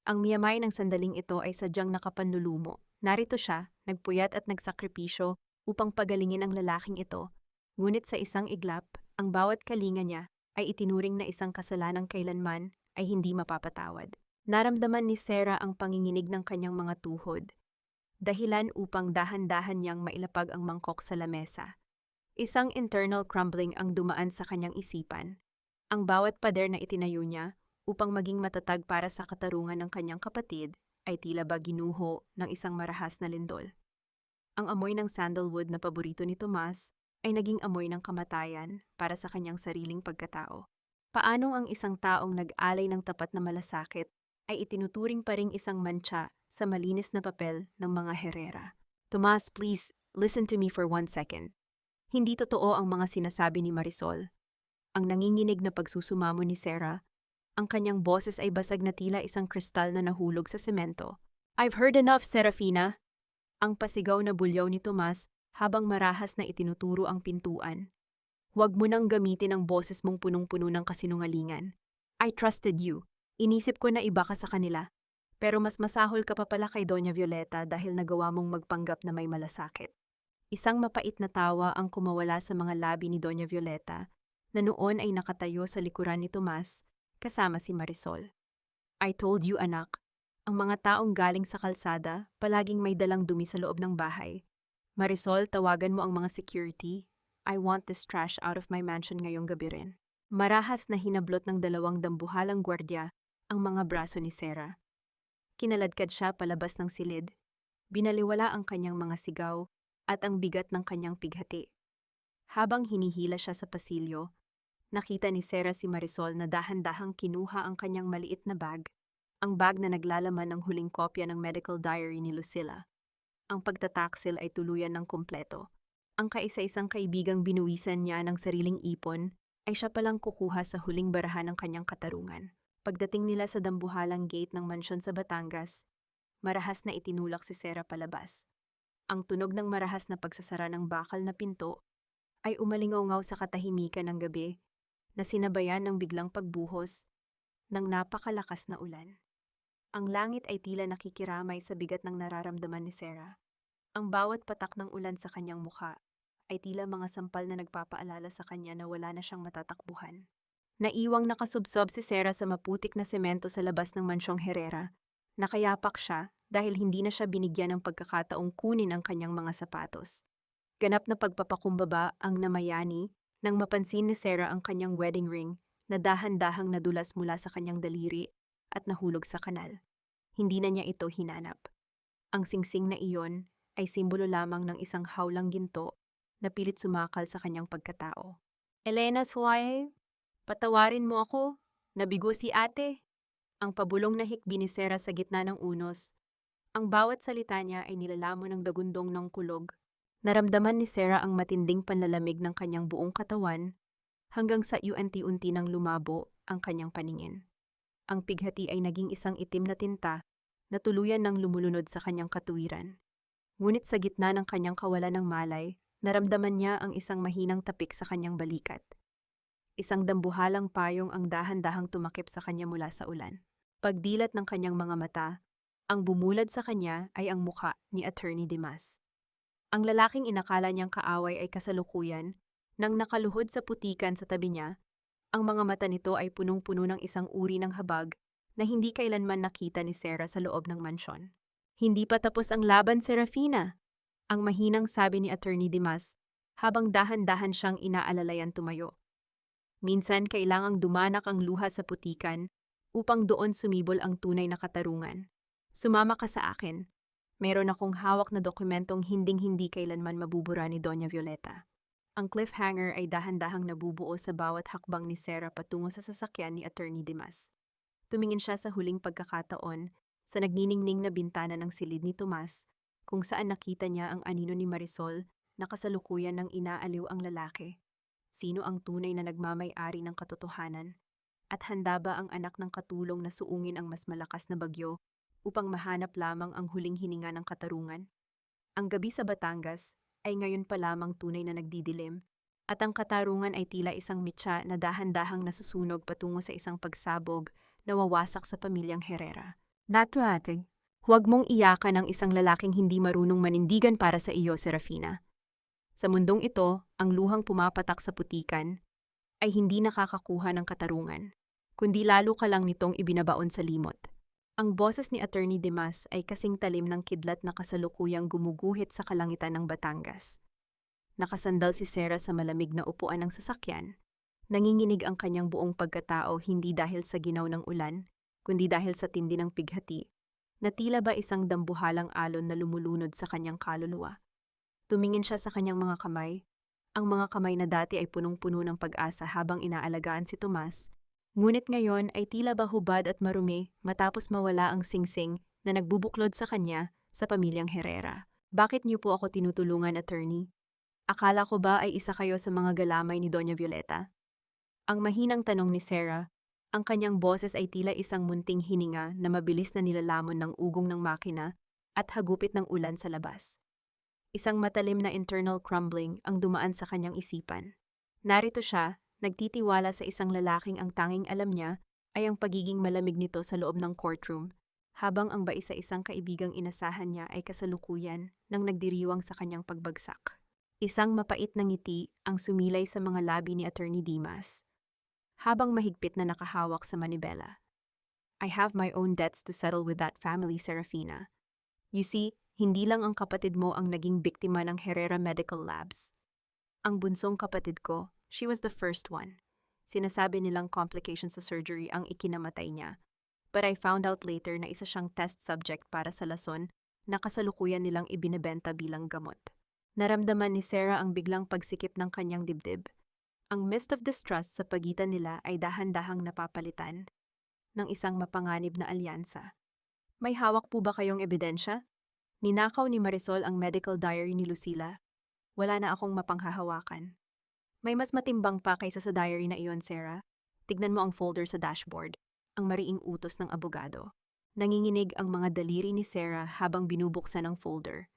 Ang miyamay ng sandaling ito ay sadyang nakapanlulumo. Narito siya, nagpuyat at nagsakripisyo upang pagalingin ang lalaking ito. Ngunit sa isang iglap, ang bawat kalinga niya ay itinuring na isang kasalanang kailanman ay hindi mapapatawad. Naramdaman ni Sarah ang panginginig ng kanyang mga tuhod, dahilan upang dahan-dahan niyang mailapag ang mangkok sa lamesa. Isang internal crumbling ang dumaan sa kanyang isipan. Ang bawat pader na itinayo niya upang maging matatag para sa katarungan ng kanyang kapatid ay tila ba ginuho ng isang marahas na lindol. Ang amoy ng sandalwood na paborito ni Tomas ay naging amoy ng kamatayan para sa kanyang sariling pagkatao. Paanong ang isang taong nag-alay ng tapat na malasakit ay itinuturing pa ring isang mantsa sa malinis na papel ng mga Herrera? Tomas, please, listen to me for 1 second. Hindi totoo ang mga sinasabi ni Marisol. Ang nanginginig na pagsusumamo ni Sarah, ang kanyang boses ay basag na tila isang kristal na nahulog sa semento. I've heard enough, Serafina! Ang pasigaw na bulyaw ni Tomas habang marahas na itinuturo ang pintuan. Huwag mo nang gamitin ang boses mong punong-puno ng kasinungalingan. I trusted you. Inisip ko na iba ka sa kanila. Pero mas masahol ka pa pala kay Doña Violeta dahil nagawa mong magpanggap na may malasakit. Isang mapait na tawa ang kumawala sa mga labi ni Doña Violeta na noon ay nakatayo sa likuran ni Tomas kasama si Marisol. I told you, anak. Ang mga taong galing sa kalsada palaging may dalang dumi sa loob ng bahay. Marisol, tawagan mo ang mga security. I want this trash out of my mansion ngayong gabi rin. Marahas na hinablot ng 2 dambuhalang gwardya ang mga braso ni Sarah. Kinaladkad siya palabas ng silid. Binaliwala ang kanyang mga sigaw at ang bigat ng kanyang pighati. Habang hinihila siya sa pasilyo, nakita ni Sarah si Marisol na dahan-dahang kinuha ang kanyang maliit na bag, ang bag na naglalaman ng huling kopya ng medical diary ni Lucilla. Ang pagtataksil ay tuluyan ng kumpleto. Ang kaisa-isang kaibigang binuwisan niya ng sariling ipon ay siya palang kukuha sa huling barahan ng kanyang katarungan. Pagdating nila sa dambuhalang gate ng mansyon sa Batangas, marahas na itinulak si Sarah palabas. Ang tunog ng marahas na pagsasara ng bakal na pinto ay umalingaw-ngaw sa katahimikan ng gabi na sinabayan ng biglang pagbuhos ng napakalakas na ulan. Ang langit ay tila nakikiramay sa bigat ng nararamdaman ni Sarah. Ang bawat patak ng ulan sa kanyang mukha ay tila mga sampal na nagpapaalala sa kanya na wala na siyang matatakbuhan. Naiwang nakasubsob si Sarah sa maputik na semento sa labas ng mansyong Herrera. Nakayapak siya dahil hindi na siya binigyan ng pagkakataong kunin ang kanyang mga sapatos. Ganap na pagpapakumbaba ang namayani nang mapansin ni Sarah ang kanyang wedding ring na dahan-dahang nadulas mula sa kanyang daliri at nahulog sa kanal. hindi na niya ito hinanap. Ang singsing na iyon ay simbolo lamang ng isang hawlang ginto na pilit sumakal sa kanyang pagkatao. Elena Suaye, patawarin mo ako. Nabigo si ate. Ang pabulong na hikbi ni Sarah sa gitna ng unos. Ang bawat salita niya ay nilalamon ng dagundong ng kulog. Naramdaman ni Sarah ang matinding panlalamig ng kanyang buong katawan hanggang sa unti-unti nang lumabo ang kanyang paningin. Ang pighati ay naging isang itim na tinta na tuluyan ng lumulunod sa kanyang katuwiran. Ngunit sa gitna ng kanyang kawalan ng malay, naramdaman niya ang isang mahinang tapik sa kanyang balikat. Isang dambuhalang payong ang dahan-dahang tumakip sa kanya mula sa ulan. Pagdilat ng kanyang mga mata, ang bumulad sa kanya ay ang mukha ni Attorney Dimas. Ang lalaking inakala niyang kaaway ay kasalukuyan nang nakaluhod sa putikan sa tabi niya. Ang mga mata nito ay punong-puno ng isang uri ng habag na hindi kailanman nakita ni Sarah sa loob ng mansyon. Hindi pa tapos ang laban, Serafina, ang mahinang sabi ni Attorney Dimas habang dahan-dahan siyang inaalalayan tumayo. Minsan kailangang dumanak ang luha sa putikan upang doon sumibol ang tunay na katarungan. Sumama ka sa akin. Meron akong hawak na dokumentong hinding-hindi kailanman mabubura ni Doña Violeta. Ang cliffhanger ay dahan-dahang nabubuo sa bawat hakbang ni Sarah patungo sa sasakyan ni Attorney Dimas. Tumingin siya sa huling pagkakataon sa nagniningning na bintana ng silid ni Tomas kung saan nakita niya ang anino ni Marisol na kasalukuyan ng inaaliw ang lalaki. Sino ang tunay na nagmamay-ari ng katotohanan? At handa ba ang anak ng katulong na suungin ang mas malakas na bagyo upang mahanap lamang ang huling hininga ng katarungan? Ang gabi sa Batangas ay ngayon pa lamang tunay na nagdidilim at ang katarungan ay tila isang mitsa na dahan-dahang nasusunog patungo sa isang pagsabog na wawasak sa pamilyang Herrera. Natuatig, huwag mong iyakan ang isang lalaking hindi marunong manindigan para sa iyo, Serafina. Sa mundong ito, ang luhang pumapatak sa putikan ay hindi nakakakuha ng katarungan, kundi lalo ka lang nitong ibinabaon sa limot. Ang boses ni Attorney Dimas ay kasing talim ng kidlat na kasalukuyang gumuguhit sa kalangitan ng Batangas. Nakasandal si Sarah sa malamig na upuan ng sasakyan. Nanginginig ang kanyang buong pagkatao hindi dahil sa ginaw ng ulan, kundi dahil sa tindi ng pighati, na tila ba isang dambuhalang alon na lumulunod sa kanyang kaluluwa. Tumingin siya sa kanyang mga kamay. Ang mga kamay na dati ay punong-puno ng pag-asa habang inaalagaan si Tomas, ngunit ngayon ay tila ba hubad at marumi matapos mawala ang singsing na nagbubuklod sa kanya sa pamilyang Herrera. Bakit niyo po ako tinutulungan, attorney? Akala ko ba ay isa kayo sa mga galamay ni Doña Violeta? Ang mahinang tanong ni Sarah, ang kanyang boses ay tila isang munting hininga na mabilis na nilalamon ng ugong ng makina at hagupit ng ulan sa labas. Isang matalim na internal crumbling ang dumaan sa kanyang isipan. Narito siya, nagtitiwala sa isang lalaking ang tanging alam niya ay ang pagiging malamig nito sa loob ng courtroom, habang ang isa-isang kaibigang inasahan niya ay kasalukuyan nang nagdiriwang sa kanyang pagbagsak. Isang mapait na ngiti ang sumilay sa mga labi ni Attorney Dimas, habang mahigpit na nakahawak sa manibela. I have my own debts to settle with that family, Serafina. You see, hindi lang ang kapatid mo ang naging biktima ng Herrera Medical Labs. Ang bunsong kapatid ko, she was the first one. Sinasabi nilang complications sa surgery ang ikinamatay niya. But I found out later na isa siyang test subject para sa lason na kasalukuyan nilang ibinebenta bilang gamot. Naramdaman ni Sarah ang biglang pagsikip ng kanyang dibdib. Ang mist of distrust sa pagitan nila ay dahan-dahang napapalitan ng isang mapanganib na alyansa. May hawak po ba kayong ebidensya? Ninakaw ni Marisol ang medical diary ni Lucila. Wala na akong mapanghahawakan. May mas matimbang pa kaysa sa diary na iyon, Sarah. Tignan mo ang folder sa dashboard, ang mariing utos ng abogado. Nanginginig ang mga daliri ni Sarah habang binubuksan ang folder.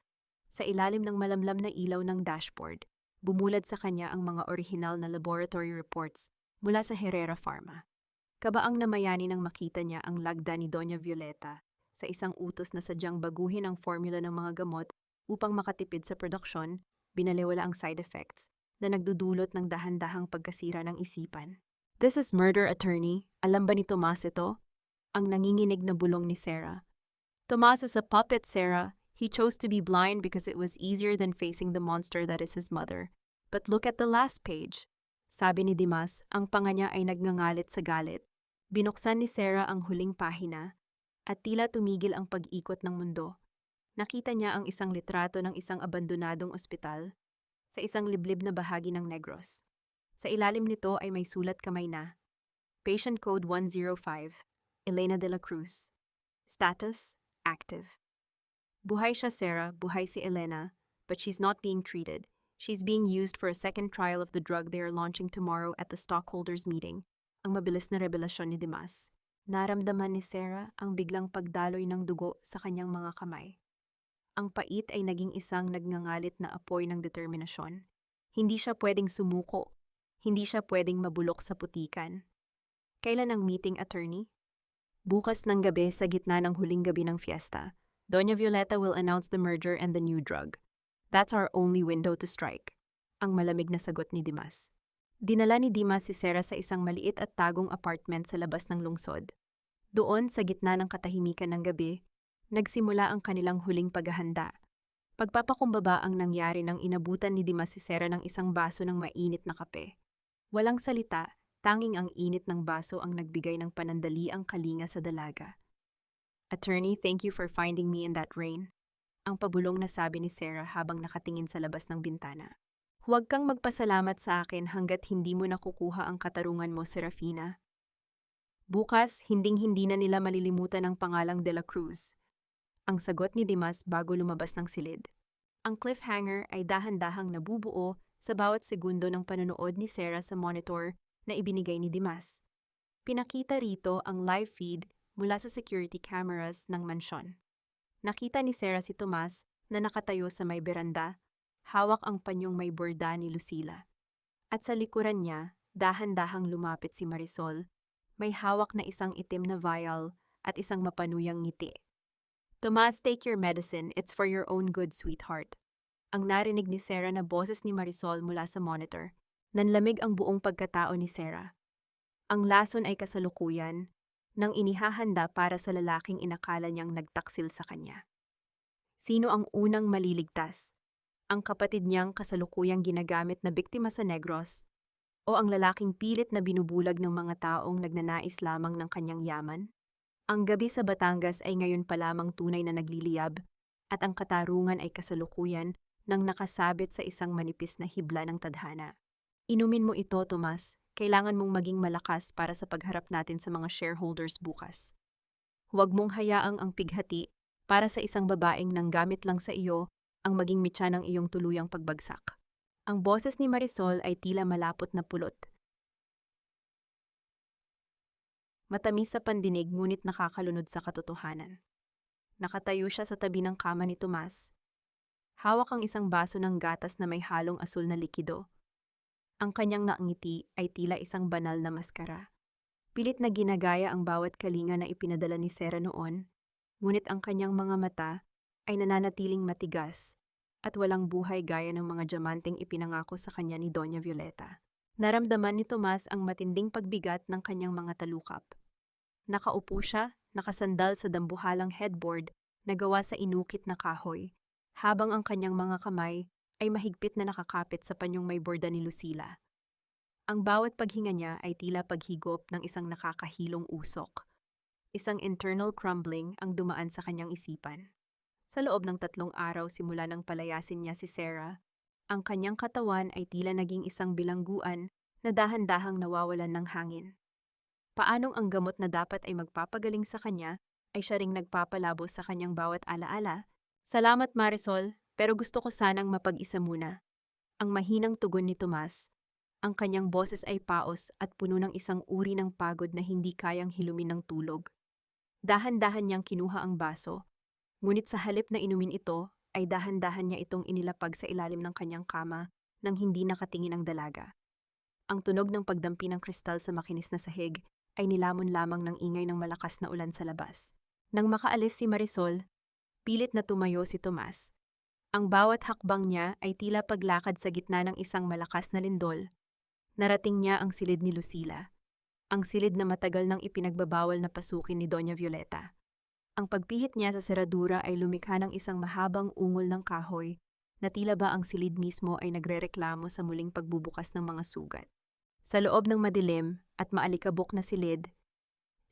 Sa ilalim ng malamlam na ilaw ng dashboard, bumulad sa kanya ang mga orihinal na laboratory reports mula sa Herrera Pharma. Kabaang namayani nang makita niya ang lagda ni Doña Violeta sa isang utos na sadyang baguhin ang formula ng mga gamot upang makatipid sa produksyon, binaliwala ang side effects na nagdudulot ng dahan-dahang pagkasira ng isipan. This is murder, attorney. Alam ba ni Tomas ito? Ang nanginginig na bulong ni Sarah. Tomas is a puppet, Sarah. He chose to be blind because it was easier than facing the monster that is his mother. But look at the last page. Sabi ni Dimas, ang panga niya ay nagngangalit sa galit. Binuksan ni Sarah ang huling pahina. at tila tumigil ang pag-ikot ng mundo. Nakita niya ang isang litrato ng isang abandonadong ospital sa isang liblib na bahagi ng Negros. Sa ilalim nito ay may sulat kamay na, Patient Code 105, Elena de la Cruz. Status, active. Buhay siya, Sarah, buhay si Elena, but she's not being treated. She's being used for a second trial of the drug they are launching tomorrow at the stockholders meeting. Ang mabilis na revelasyon ni Dimas. Naramdaman ni Sarah ang biglang pagdaloy ng dugo sa kanyang mga kamay. Ang pait ay naging isang nagngangalit na apoy ng determinasyon. Hindi siya pwedeng sumuko. Hindi siya pwedeng mabulok sa putikan. Kailan ang meeting, attorney? Bukas ng gabi sa gitna ng huling gabi ng fiesta. Doña Violeta will announce the merger and the new drug. That's our only window to strike. Ang malamig na sagot ni Dimas. Dinala ni Dimas si Sarah sa isang maliit at tagong apartment sa labas ng lungsod. Doon, sa gitna ng katahimikan ng gabi, nagsimula ang kanilang huling paghahanda. Pagpapakumbaba ang nangyari nang inabutan ni Dimas si Sarah ng isang baso ng mainit na kape. Walang salita, tanging ang init ng baso ang nagbigay ng panandaliang kalinga sa dalaga. Attorney, thank you for finding me in that rain. Ang pabulong na sabi ni Sarah habang nakatingin sa labas ng bintana. Huwag kang magpasalamat sa akin hanggat hindi mo nakukuha ang katarungan mo, Serafina. Bukas, hinding-hindi na nila malilimutan ang pangalang De La Cruz. Ang sagot ni Dimas bago lumabas ng silid. Ang cliffhanger ay dahan-dahang nabubuo sa bawat segundo ng panonood ni Sarah sa monitor na ibinigay ni Dimas. Pinakita rito ang live feed mula sa security cameras ng mansyon. Nakita ni Sarah si Tomas na nakatayo sa may beranda, hawak ang panyong may borda ni Lucila. At sa likuran niya, dahan-dahang lumapit si Marisol, may hawak na isang itim na vial at isang mapanuyang ngiti. Tomas, take your medicine. It's for your own good, sweetheart. Ang narinig ni Sarah na boses ni Marisol mula sa monitor. Nanlamig ang buong pagkatao ni Sarah. Ang lason ay kasalukuyan nang inihahanda para sa lalaking inakala niyang nagtaksil sa kanya. Sino ang unang maliligtas? Ang kapatid niyang kasalukuyang ginagamit na biktima sa Negros o ang lalaking pilit na binubulag ng mga taong nagnanais lamang ng kanyang yaman? Ang gabi sa Batangas ay ngayon pa lamang tunay na nagliliyab at ang katarungan ay kasalukuyan nang nakasabit sa isang manipis na hibla ng tadhana. Inumin mo ito, Tomas. Kailangan mong maging malakas para sa pagharap natin sa mga shareholders bukas. Huwag mong hayaang ang pighati para sa isang babaeng nanggamit lang sa iyo ang maging mitya ng iyong tuluyang pagbagsak. Ang boses ni Marisol ay tila malapot na pulot. Matamis sa pandinig ngunit nakakalunod sa katotohanan. Nakatayo siya sa tabi ng kama ni Tomas. Hawak ang isang baso ng gatas na may halong asul na likido. Ang kanyang ngiti ay tila isang banal na maskara. Pilit na ginagaya ang bawat kalinga na ipinadala ni Sarah noon, ngunit ang kanyang mga mata ay nananatiling matigas at walang buhay gaya ng mga diamanteng ipinangako sa kanya ni Doña Violeta. Naramdaman ni Tomas ang matinding pagbigat ng kanyang mga talukap. Nakaupo siya, nakasandal sa dambuhalang headboard na gawa sa inukit na kahoy, habang ang kanyang mga kamay ay mahigpit na nakakapit sa panyong may borda ni Lucila. Ang bawat paghinga niya ay tila paghigop ng isang nakakahilong usok. Isang internal crumbling ang dumaan sa kanyang isipan. Sa loob ng 3 araw simula nang palayasin niya si Sarah, ang kanyang katawan ay tila naging isang bilangguan na dahan-dahang nawawalan ng hangin. Paanong ang gamot na dapat ay magpapagaling sa kanya ay siya ring nagpapalabo sa kanyang bawat alaala? Salamat, Marisol, pero gusto ko sanang mapag-isa muna. Ang mahinang tugon ni Tomas. Ang kanyang boses ay paos at puno ng isang uri ng pagod na hindi kayang hilumin ng tulog. Dahan-dahan niyang kinuha ang baso. Ngunit sa halip na inumin ito, ay dahan-dahan niya itong inilapag sa ilalim ng kanyang kama nang hindi nakatingin ang dalaga. Ang tunog ng pagdampi ng kristal sa makinis na sahig ay nilamon lamang ng ingay ng malakas na ulan sa labas. Nang makaalis si Marisol, pilit na tumayo si Tomas. Ang bawat hakbang niya ay tila paglakad sa gitna ng isang malakas na lindol. Narating niya ang silid ni Lucila. Ang silid na matagal nang ipinagbabawal na pasukin ni Doña Violeta. Ang pagpihit niya sa seradura ay lumikha ng isang mahabang ungol ng kahoy na tila ba ang silid mismo ay nagrereklamo sa muling pagbubukas ng mga sugat. Sa loob ng madilim at maalikabok na silid,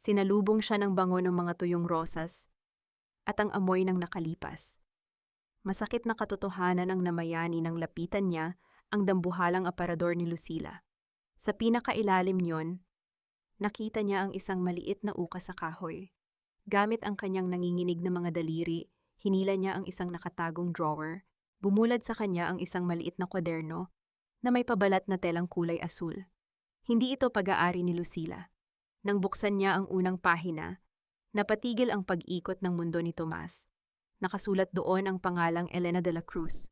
Sinalubong siya ng bango ng mga tuyong rosas at ang amoy ng nakalipas. Masakit na katotohanan ang namayani nang lapitan niya ang dambuhalang aparador ni Lucila. Sa pinakailalim niyon, nakita niya ang isang maliit na uka sa kahoy. Gamit ang kanyang nanginginig na mga daliri, hinila niya ang isang nakatagong drawer. Bumulad sa kanya ang isang maliit na kwaderno na may pabalat na telang kulay asul. Hindi ito pag-aari ni Lucila. Nang buksan niya ang unang pahina, napatigil ang pag-ikot ng mundo ni Tomas. Nakasulat doon ang pangalang Elena de la Cruz.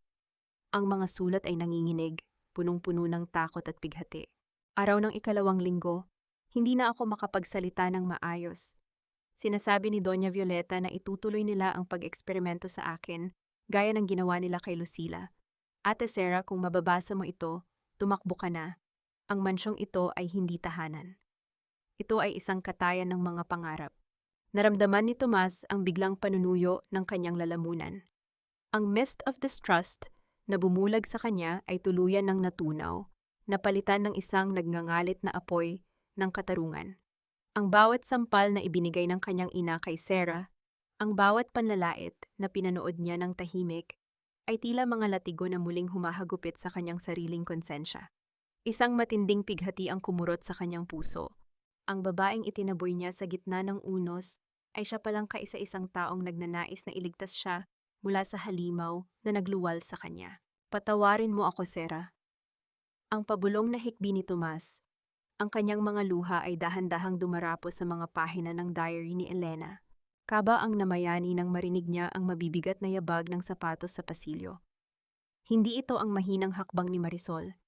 Ang mga sulat ay nanginginig, punong-puno ng takot at bighati. Araw ng 2 linggo, hindi na ako makapagsalita ng maayos. Sinasabi ni Doña Violeta na itutuloy nila ang pag-eksperimento sa akin, gaya ng ginawa nila kay Lucila. Ate Sarah, kung mababasa mo ito, tumakbo ka na. Ang mansyong ito ay hindi tahanan. Ito ay isang katayan ng mga pangarap. Naramdaman ni Tomas ang biglang panunuyo ng kanyang lalamunan. Ang mist of distrust na bumulag sa kanya ay tuluyan ng natunaw, napalitan ng isang nagngangalit na apoy ng katarungan. Ang bawat sampal na ibinigay ng kanyang ina kay Sarah, ang bawat panlalait na pinanood niya ng tahimik, ay tila mga latigo na muling humahagupit sa kanyang sariling konsensya. Isang matinding pighati ang kumurot sa kanyang puso. Ang babaeng itinaboy niya sa gitna ng unos ay siya palang kaisa-isang taong nagnanais na iligtas siya mula sa halimaw na nagluwal sa kanya. Patawarin mo ako, Sarah. Ang pabulong na hikbi ni Tomas. Ang kanyang mga luha ay dahan-dahang dumarapo sa mga pahina ng diary ni Elena. Kaba ang namayani nang marinig niya ang mabibigat na yabag ng sapatos sa pasilyo. Hindi ito ang mahinang hakbang ni Marisol.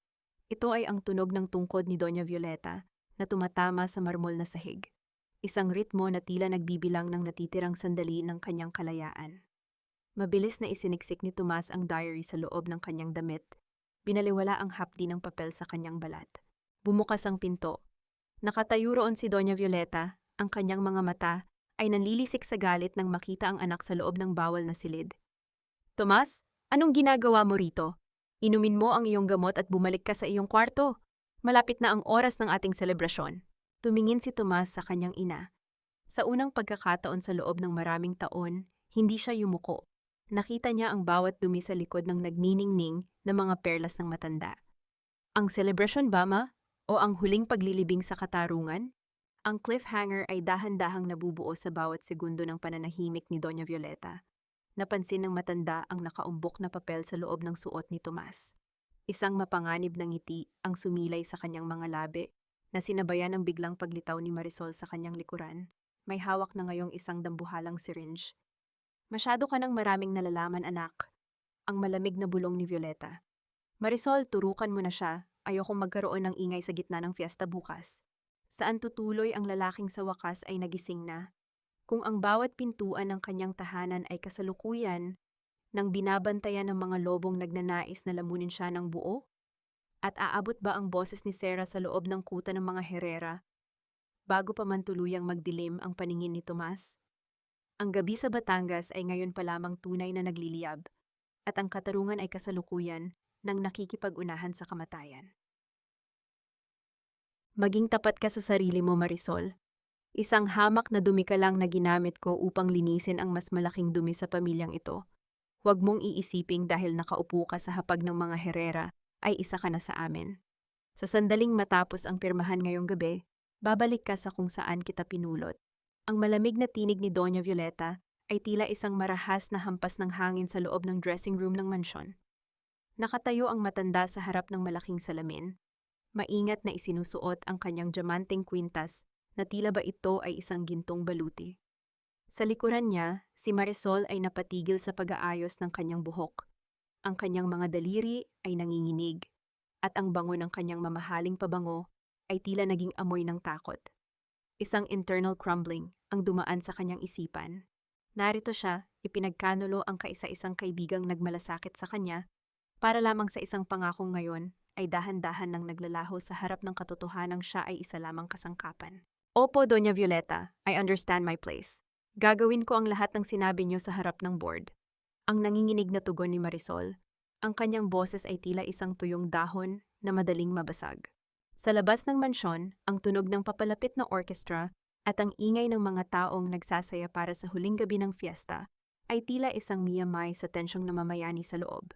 Ito ay ang tunog ng tungkod ni Doña Violeta na tumatama sa marmol na sahig. Isang ritmo na tila nagbibilang ng natitirang sandali ng kanyang kalayaan. Mabilis na isiniksik ni Tomas ang diary sa loob ng kanyang damit. Binaliwala ang hapdi ng papel sa kanyang balat. Bumukas ang pinto. Nakatayo roon si Doña Violeta, ang kanyang mga mata ay nanlilisik sa galit nang makita ang anak sa loob ng bawal na silid. Tomas, anong ginagawa mo rito? Inumin mo ang iyong gamot at bumalik ka sa iyong kwarto. Malapit na ang oras ng ating selebrasyon. Tumingin si Tomas sa kanyang ina. Sa unang pagkakataon sa loob ng maraming taon, hindi siya yumuko. Nakita niya ang bawat dumi sa likod ng nagniningning na mga perlas ng matanda. Ang selebrasyon ba, ma? O ang huling paglilibing sa katarungan? Ang cliffhanger ay dahan-dahang nabubuo sa bawat segundo ng pananahimik ni Doña Violeta. Napansin ng matanda ang nakaumbok na papel sa loob ng suot ni Tomas. Isang mapanganib na ngiti ang sumilay sa kanyang mga labi, na sinabayan ng biglang paglitaw ni Marisol sa kanyang likuran. May hawak na ngayong isang dambuhalang syringe. Masyado ka ng maraming nalalaman, anak. Ang malamig na bulong ni Violeta. Marisol, turukan mo na siya. Ayokong magkaroon ng ingay sa gitna ng fiesta bukas. Saan tutuloy ang lalaking sa wakas ay nagising na. Kung ang bawat pintuan ng kanyang tahanan ay kasalukuyan nang binabantayan ng mga lobong nagnanais na lamunin siya ng buo? At aabot ba ang boses ni Sarah sa loob ng kuta ng mga Herrera bago pa man tuluyang magdilim ang paningin ni Tomas? Ang gabi sa Batangas ay ngayon pa lamang tunay na nagliliyab at ang katarungan ay kasalukuyan ng nakikipag-unahan sa kamatayan. Maging tapat ka sa sarili mo, Marisol. Isang hamak na dumi ka lang na ginamit ko upang linisin ang mas malaking dumi sa pamilyang ito. Huwag mong iisiping dahil nakaupo ka sa hapag ng mga Herrera ay isa ka na sa amin. Sa sandaling matapos ang pirmahan ngayong gabi, babalik ka sa kung saan kita pinulot. Ang malamig na tinig ni Doña Violeta ay tila isang marahas na hampas ng hangin sa loob ng dressing room ng mansyon. Nakatayo ang matanda sa harap ng malaking salamin. Maingat na isinusuot ang kanyang diamanteng kwintas na tila ba ito ay isang gintong baluti. Sa likuran niya, si Marisol ay napatigil sa pag-aayos ng kanyang buhok. Ang kanyang mga daliri ay nanginginig, at ang bango ng kanyang mamahaling pabango ay tila naging amoy ng takot. Isang internal crumbling ang dumaan sa kanyang isipan. Narito siya, ipinagkanulo ang kaisa-isang kaibigang nagmalasakit sa kanya para lamang sa isang pangakong ngayon ay dahan-dahan nang naglalaho sa harap ng katotohanang siya ay isa lamang kasangkapan. Opo, Doña Violeta, I understand my place. Gagawin ko ang lahat ng sinabi niyo sa harap ng board. Ang nanginginig na tugon ni Marisol, ang kanyang boses ay tila isang tuyong dahon na madaling mabasag. Sa labas ng mansyon, ang tunog ng papalapit na orkestra At ang ingay ng mga taong nagsasaya para sa huling gabi ng fiesta ay tila isang miyamay sa tensyong namamayani sa loob.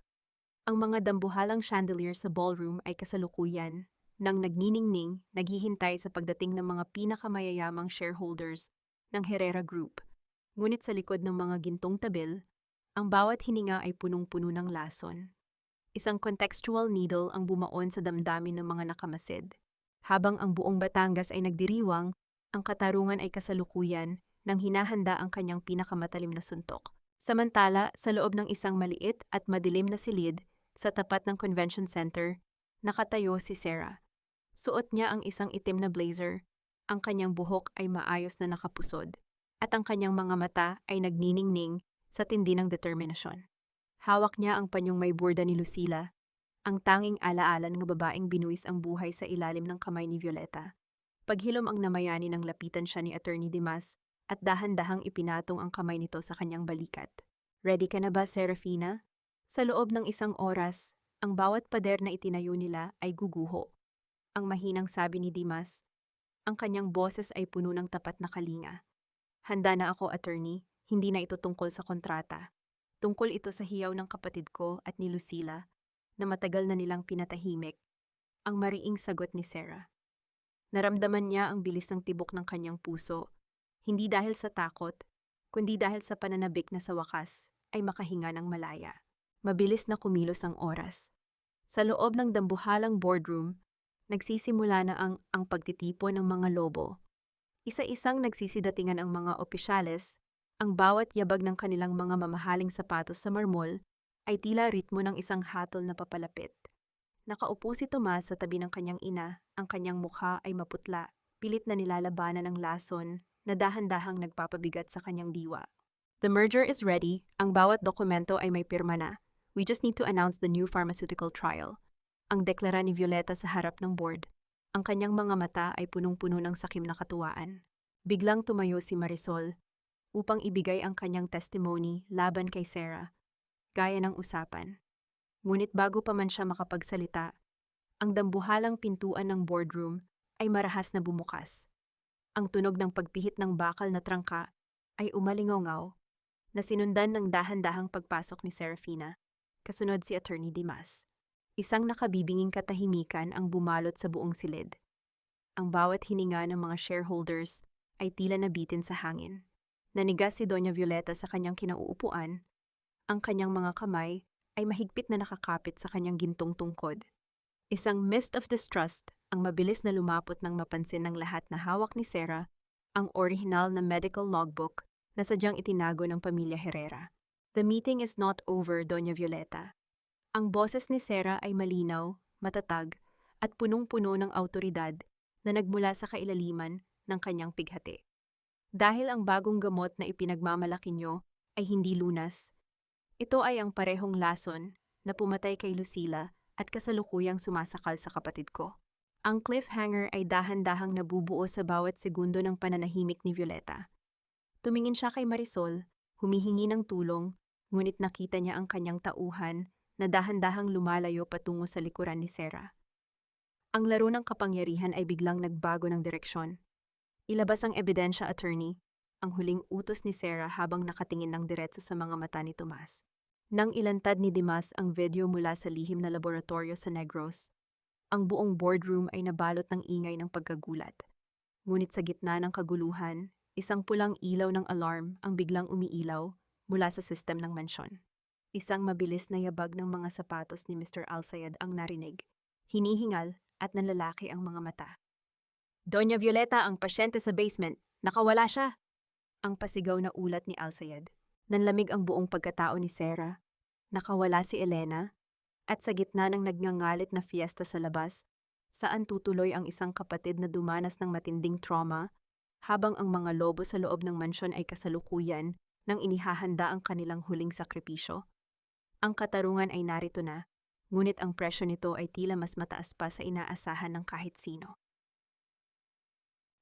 Ang mga dambuhalang chandelier sa ballroom ay kasalukuyan nang nagniningning, naghihintay sa pagdating ng mga pinakamayayamang shareholders ng Herrera Group. Ngunit sa likod ng mga gintong tabil, ang bawat hininga ay punong-puno ng lason. Isang contextual needle ang bumaon sa damdamin ng mga nakamasid. Habang ang buong Batangas ay nagdiriwang, ang katarungan ay kasalukuyan nang hinahanda ang kanyang pinakamatalim na suntok. Samantala, sa loob ng isang maliit at madilim na silid, sa tapat ng convention center, nakatayo si Sarah. Suot niya ang isang itim na blazer, ang kanyang buhok ay maayos na nakapusod, at ang kanyang mga mata ay nagniningning sa tindi ng determinasyon. Hawak niya ang panyong may burda ni Lucila, ang tanging alaala ng babaeng binuwis ang buhay sa ilalim ng kamay ni Violeta. Paghilom ang namayani nang lapitan siya ni Attorney Dimas at dahan-dahang ipinatong ang kamay nito sa kanyang balikat. Ready ka na ba, Serafina? Sa loob ng isang oras, ang bawat pader na itinayo nila ay guguho. Ang mahinang sabi ni Dimas, ang kanyang boses ay puno ng tapat na kalinga. Handa na ako, attorney, hindi na ito tungkol sa kontrata. Tungkol ito sa hiyaw ng kapatid ko at ni Lucila, na matagal na nilang pinatahimik. Ang mariing sagot ni Sarah. Naramdaman niya ang bilis ng tibok ng kanyang puso, hindi dahil sa takot, kundi dahil sa pananabik na sa wakas ay makahinga ng malaya. Mabilis na kumilos ang oras. Sa loob ng dambuhalang boardroom, nagsisimula na ang pagtitipon ng mga lobo. Isa-isang nagsisidatingan ang mga opisyales, ang bawat yabag ng kanilang mga mamahaling sapatos sa marmol ay tila ritmo ng isang hatol na papalapit. Nakaupo si Tomas sa tabi ng kanyang ina, ang kanyang mukha ay maputla, pilit na nilalabanan ng lason na dahan-dahang nagpapabigat sa kanyang diwa. The merger is ready, ang bawat dokumento ay may pirma na. We just need to announce the new pharmaceutical trial. Ang deklara ni Violeta sa harap ng board. Ang kanyang mga mata ay punong-puno ng sakim na katuwaan. Biglang tumayo si Marisol upang ibigay ang kanyang testimony laban kay Sarah, gaya ng usapan. Ngunit bago pa man siya makapagsalita, ang dambuhalang pintuan ng boardroom ay marahas na bumukas. Ang tunog ng pagpihit ng bakal na trangka ay umalingaw-ngaw na sinundan ng dahan-dahang pagpasok ni Serafina, kasunod si Attorney Dimas. Isang nakabibinging katahimikan ang bumalot sa buong silid. Ang bawat hininga ng mga shareholders ay tila nabitin sa hangin. Nanigas si Doña Violeta sa kanyang kinauupuan, ang kanyang mga kamay ay mahigpit na nakakapit sa kanyang gintong tungkod. Isang mist of distrust ang mabilis na lumapot nang mapansin ng lahat na hawak ni Sarah ang original na medical logbook na sadyang itinago ng pamilya Herrera. The meeting is not over, Doña Violeta. Ang boses ni Sarah ay malinaw, matatag, at punong-puno ng autoridad na nagmula sa kailaliman ng kanyang pighati. Dahil ang bagong gamot na ipinagmamalaki nyo ay hindi lunas, ito ay ang parehong lason na pumatay kay Lucila at kasalukuyang sumasakal sa kapatid ko. Ang cliffhanger ay dahan-dahang nabubuo sa bawat segundo ng pananahimik ni Violeta. Tumingin siya kay Marisol, humihingi ng tulong, ngunit nakita niya ang kanyang tauhan na dahan-dahang lumalayo patungo sa likuran ni Sarah. Ang laro ng kapangyarihan ay biglang nagbago ng direksyon. Ilabas ang ebidensya, attorney, ang huling utos ni Sarah habang nakatingin ng diretso sa mga mata ni Tomas. Nang ilantad ni Dimas ang video mula sa lihim na laboratorio sa Negros, ang buong boardroom ay nabalot ng ingay ng pagkagulat. Ngunit sa gitna ng kaguluhan, isang pulang ilaw ng alarm ang biglang umiilaw mula sa sistem ng mansyon. Isang mabilis na yabag ng mga sapatos ni Mr. Alsayed ang narinig. Hinihingal at nanlalaki ang mga mata. Doña Violeta, ang pasyente sa basement. Nakawala siya. Ang pasigaw na ulat ni Alsayed. Nanlamig ang buong pagkatao ni Sarah. Nakawala si Elena. At sa gitna ng nagngangalit na fiesta sa labas, saan tutuloy ang isang kapatid na dumanas ng matinding trauma, habang ang mga lobo sa loob ng mansyon ay kasalukuyan nang inihahanda ang kanilang huling sakripisyo. Ang katarungan ay narito na, ngunit ang presyo nito ay tila mas mataas pa sa inaasahan ng kahit sino.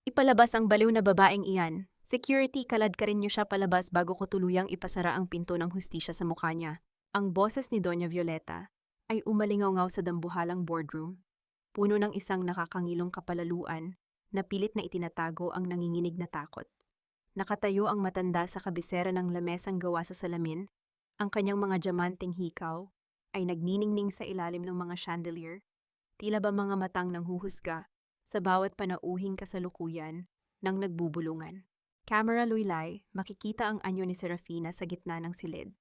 Ipalabas ang baliw na babaeng iyan. Security, kalad ka rin niyo siya palabas bago ko tuluyang ipasara ang pinto ng hustisya sa mukha niya. Ang boses ni Doña Violeta ay umalingaw-ngaw sa dambuhalang boardroom, puno ng isang nakakangilong kapalaluan na pilit na itinatago ang nanginginig na takot. Nakatayo ang matanda sa kabisera ng lamesang gawa sa salamin, ang kanyang mga diamanteng hikaw ay nagniningning sa ilalim ng mga chandelier, tila ba mga matang nanghuhusga sa bawat panauhing kasalukuyan ng nagbubulungan. Camera luylay, makikita ang anyo ni Serafina sa gitna ng silid.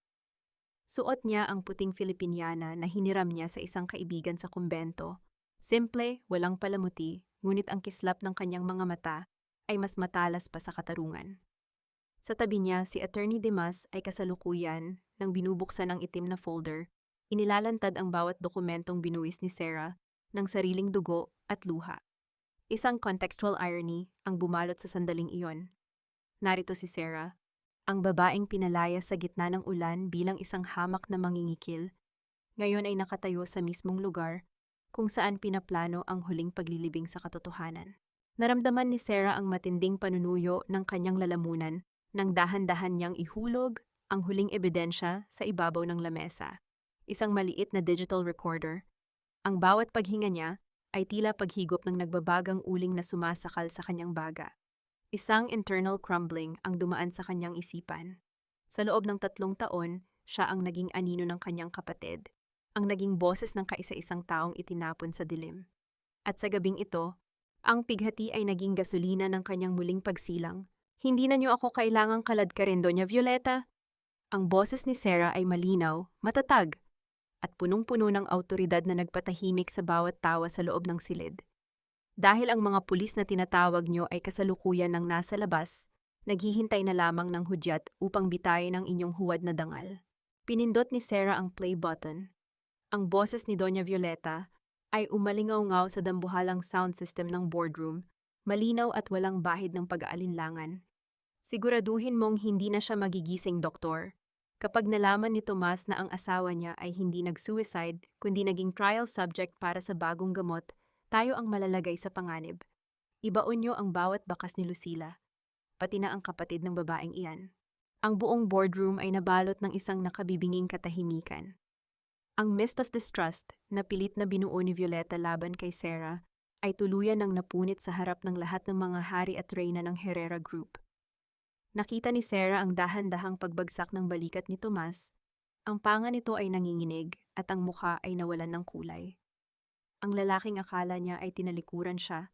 Suot niya ang puting Filipiniana na hiniram niya sa isang kaibigan sa kumbento. Simple, walang palamuti, ngunit ang kislap ng kanyang mga mata ay mas matalas pa sa katarungan. Sa tabi niya, si Attorney Dimas ay kasalukuyan nang binubuksan ang itim na folder. Inilalantad ang bawat dokumentong binuwis ni Sarah ng sariling dugo at luha. Isang contextual irony ang bumalot sa sandaling iyon. Narito si Sarah, ang babaeng pinalaya sa gitna ng ulan bilang isang hamak na mangingikil, ngayon ay nakatayo sa mismong lugar kung saan pinaplano ang huling paglilibing sa katotohanan. Naramdaman ni Sarah ang matinding panunuyo ng kanyang lalamunan nang dahan-dahan niyang ihulog ang huling ebidensya sa ibabaw ng lamesa. Isang maliit na digital recorder. Ang bawat paghinga niya ay tila paghigop ng nagbabagang uling na sumasakal sa kanyang baga. Isang internal crumbling ang dumaan sa kanyang isipan. Sa loob ng 3 taon, siya ang naging anino ng kanyang kapatid, ang naging boses ng kaisa-isang taong itinapon sa dilim. At sa gabing ito, ang pighati ay naging gasolina ng kanyang muling pagsilang. Hindi na niyo ako kailangang kaladkarin, Doña Violeta. Ang boses ni Sarah ay malinaw, matatag, at punong-puno ng awtoridad na nagpatahimik sa bawat tawa sa loob ng silid. Dahil ang mga pulis na tinatawag niyo ay kasalukuyan ng nasa labas, naghihintay na lamang ng hudyat upang bitayin ang inyong huwad na dangal. Pinindot ni Sarah ang play button. Ang boses ni Doña Violeta ay umalingaw-ngaw sa dambuhalang sound system ng boardroom, malinaw at walang bahid ng pag-aalinlangan. Siguraduhin mong hindi na siya magigising, Doktor. Kapag nalaman ni Tomas na ang asawa niya ay hindi nag-suicide, kundi naging trial subject para sa bagong gamot, tayo ang malalagay sa panganib. Ibaon niyo ang bawat bakas ni Lucila, pati na ang kapatid ng babaeng iyan. Ang buong boardroom ay nabalot ng isang nakabibinging katahimikan. Ang mist of distrust na pilit na binuo ni Violeta laban kay Sarah ay tuluyan ng napunit sa harap ng lahat ng mga hari at reyna ng Herrera Group. Nakita ni Sarah ang dahan-dahang pagbagsak ng balikat ni Tomas. Ang panga nito ay nanginginig at ang mukha ay nawalan ng kulay. Ang lalaking akala niya ay tinalikuran siya,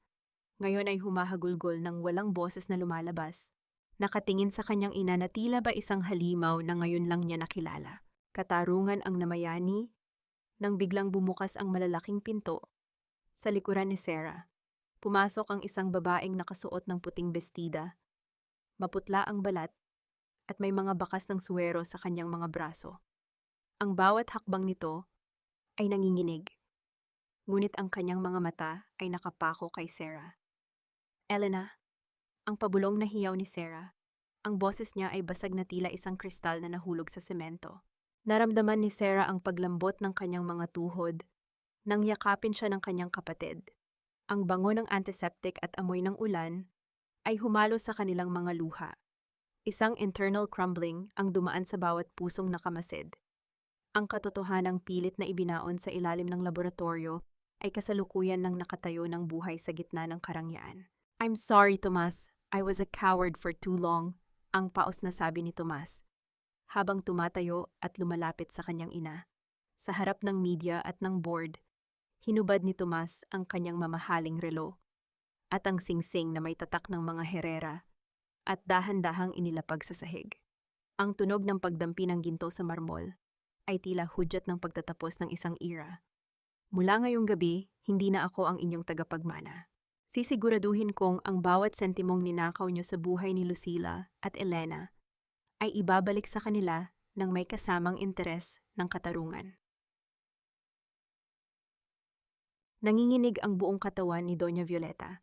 ngayon ay humahagulgol ng walang boses na lumalabas. Nakatingin sa kanyang ina na tila ba isang halimaw na ngayon lang niya nakilala. Katarungan ang namayani nang biglang bumukas ang malalaking pinto. Sa likuran ni Sarah, pumasok ang isang babaeng nakasuot ng puting bestida. Maputla ang balat at may mga bakas ng suwero sa kanyang mga braso. Ang bawat hakbang nito ay nanginginig. Ngunit ang kanyang mga mata ay nakapako kay Sarah. Elena, ang pabulong na hiyaw ni Sarah. Ang boses niya ay basag na tila isang kristal na nahulog sa semento. Naramdaman ni Sarah ang paglambot ng kanyang mga tuhod nang yakapin siya ng kanyang kapatid. Ang bango ng antiseptic at amoy ng ulan ay humalo sa kanilang mga luha. Isang internal crumbling ang dumaan sa bawat pusong nakamasid. Ang katotohanang pilit na ibinaon sa ilalim ng laboratorio ay kasalukuyan ng nakatayo ng buhay sa gitna ng karangyaan. I'm sorry, Tomas. I was a coward for too long, ang paos na sabi ni Tomas, habang tumatayo at lumalapit sa kanyang ina. Sa harap ng media at ng board, hinubad ni Tomas ang kanyang mamahaling relo at ang singsing na may tatak ng mga Herrera at dahan-dahang inilapag sa sahig. Ang tunog ng pagdampi ng ginto sa marmol ay tila hudyat ng pagtatapos ng isang era. Mula ngayong gabi, hindi na ako ang inyong tagapagmana. Sisiguraduhin kong ang bawat sentimong ninakaw nyo sa buhay ni Lucila at Elena ay ibabalik sa kanila ng may kasamang interes ng katarungan. Nanginginig ang buong katawan ni Doña Violeta.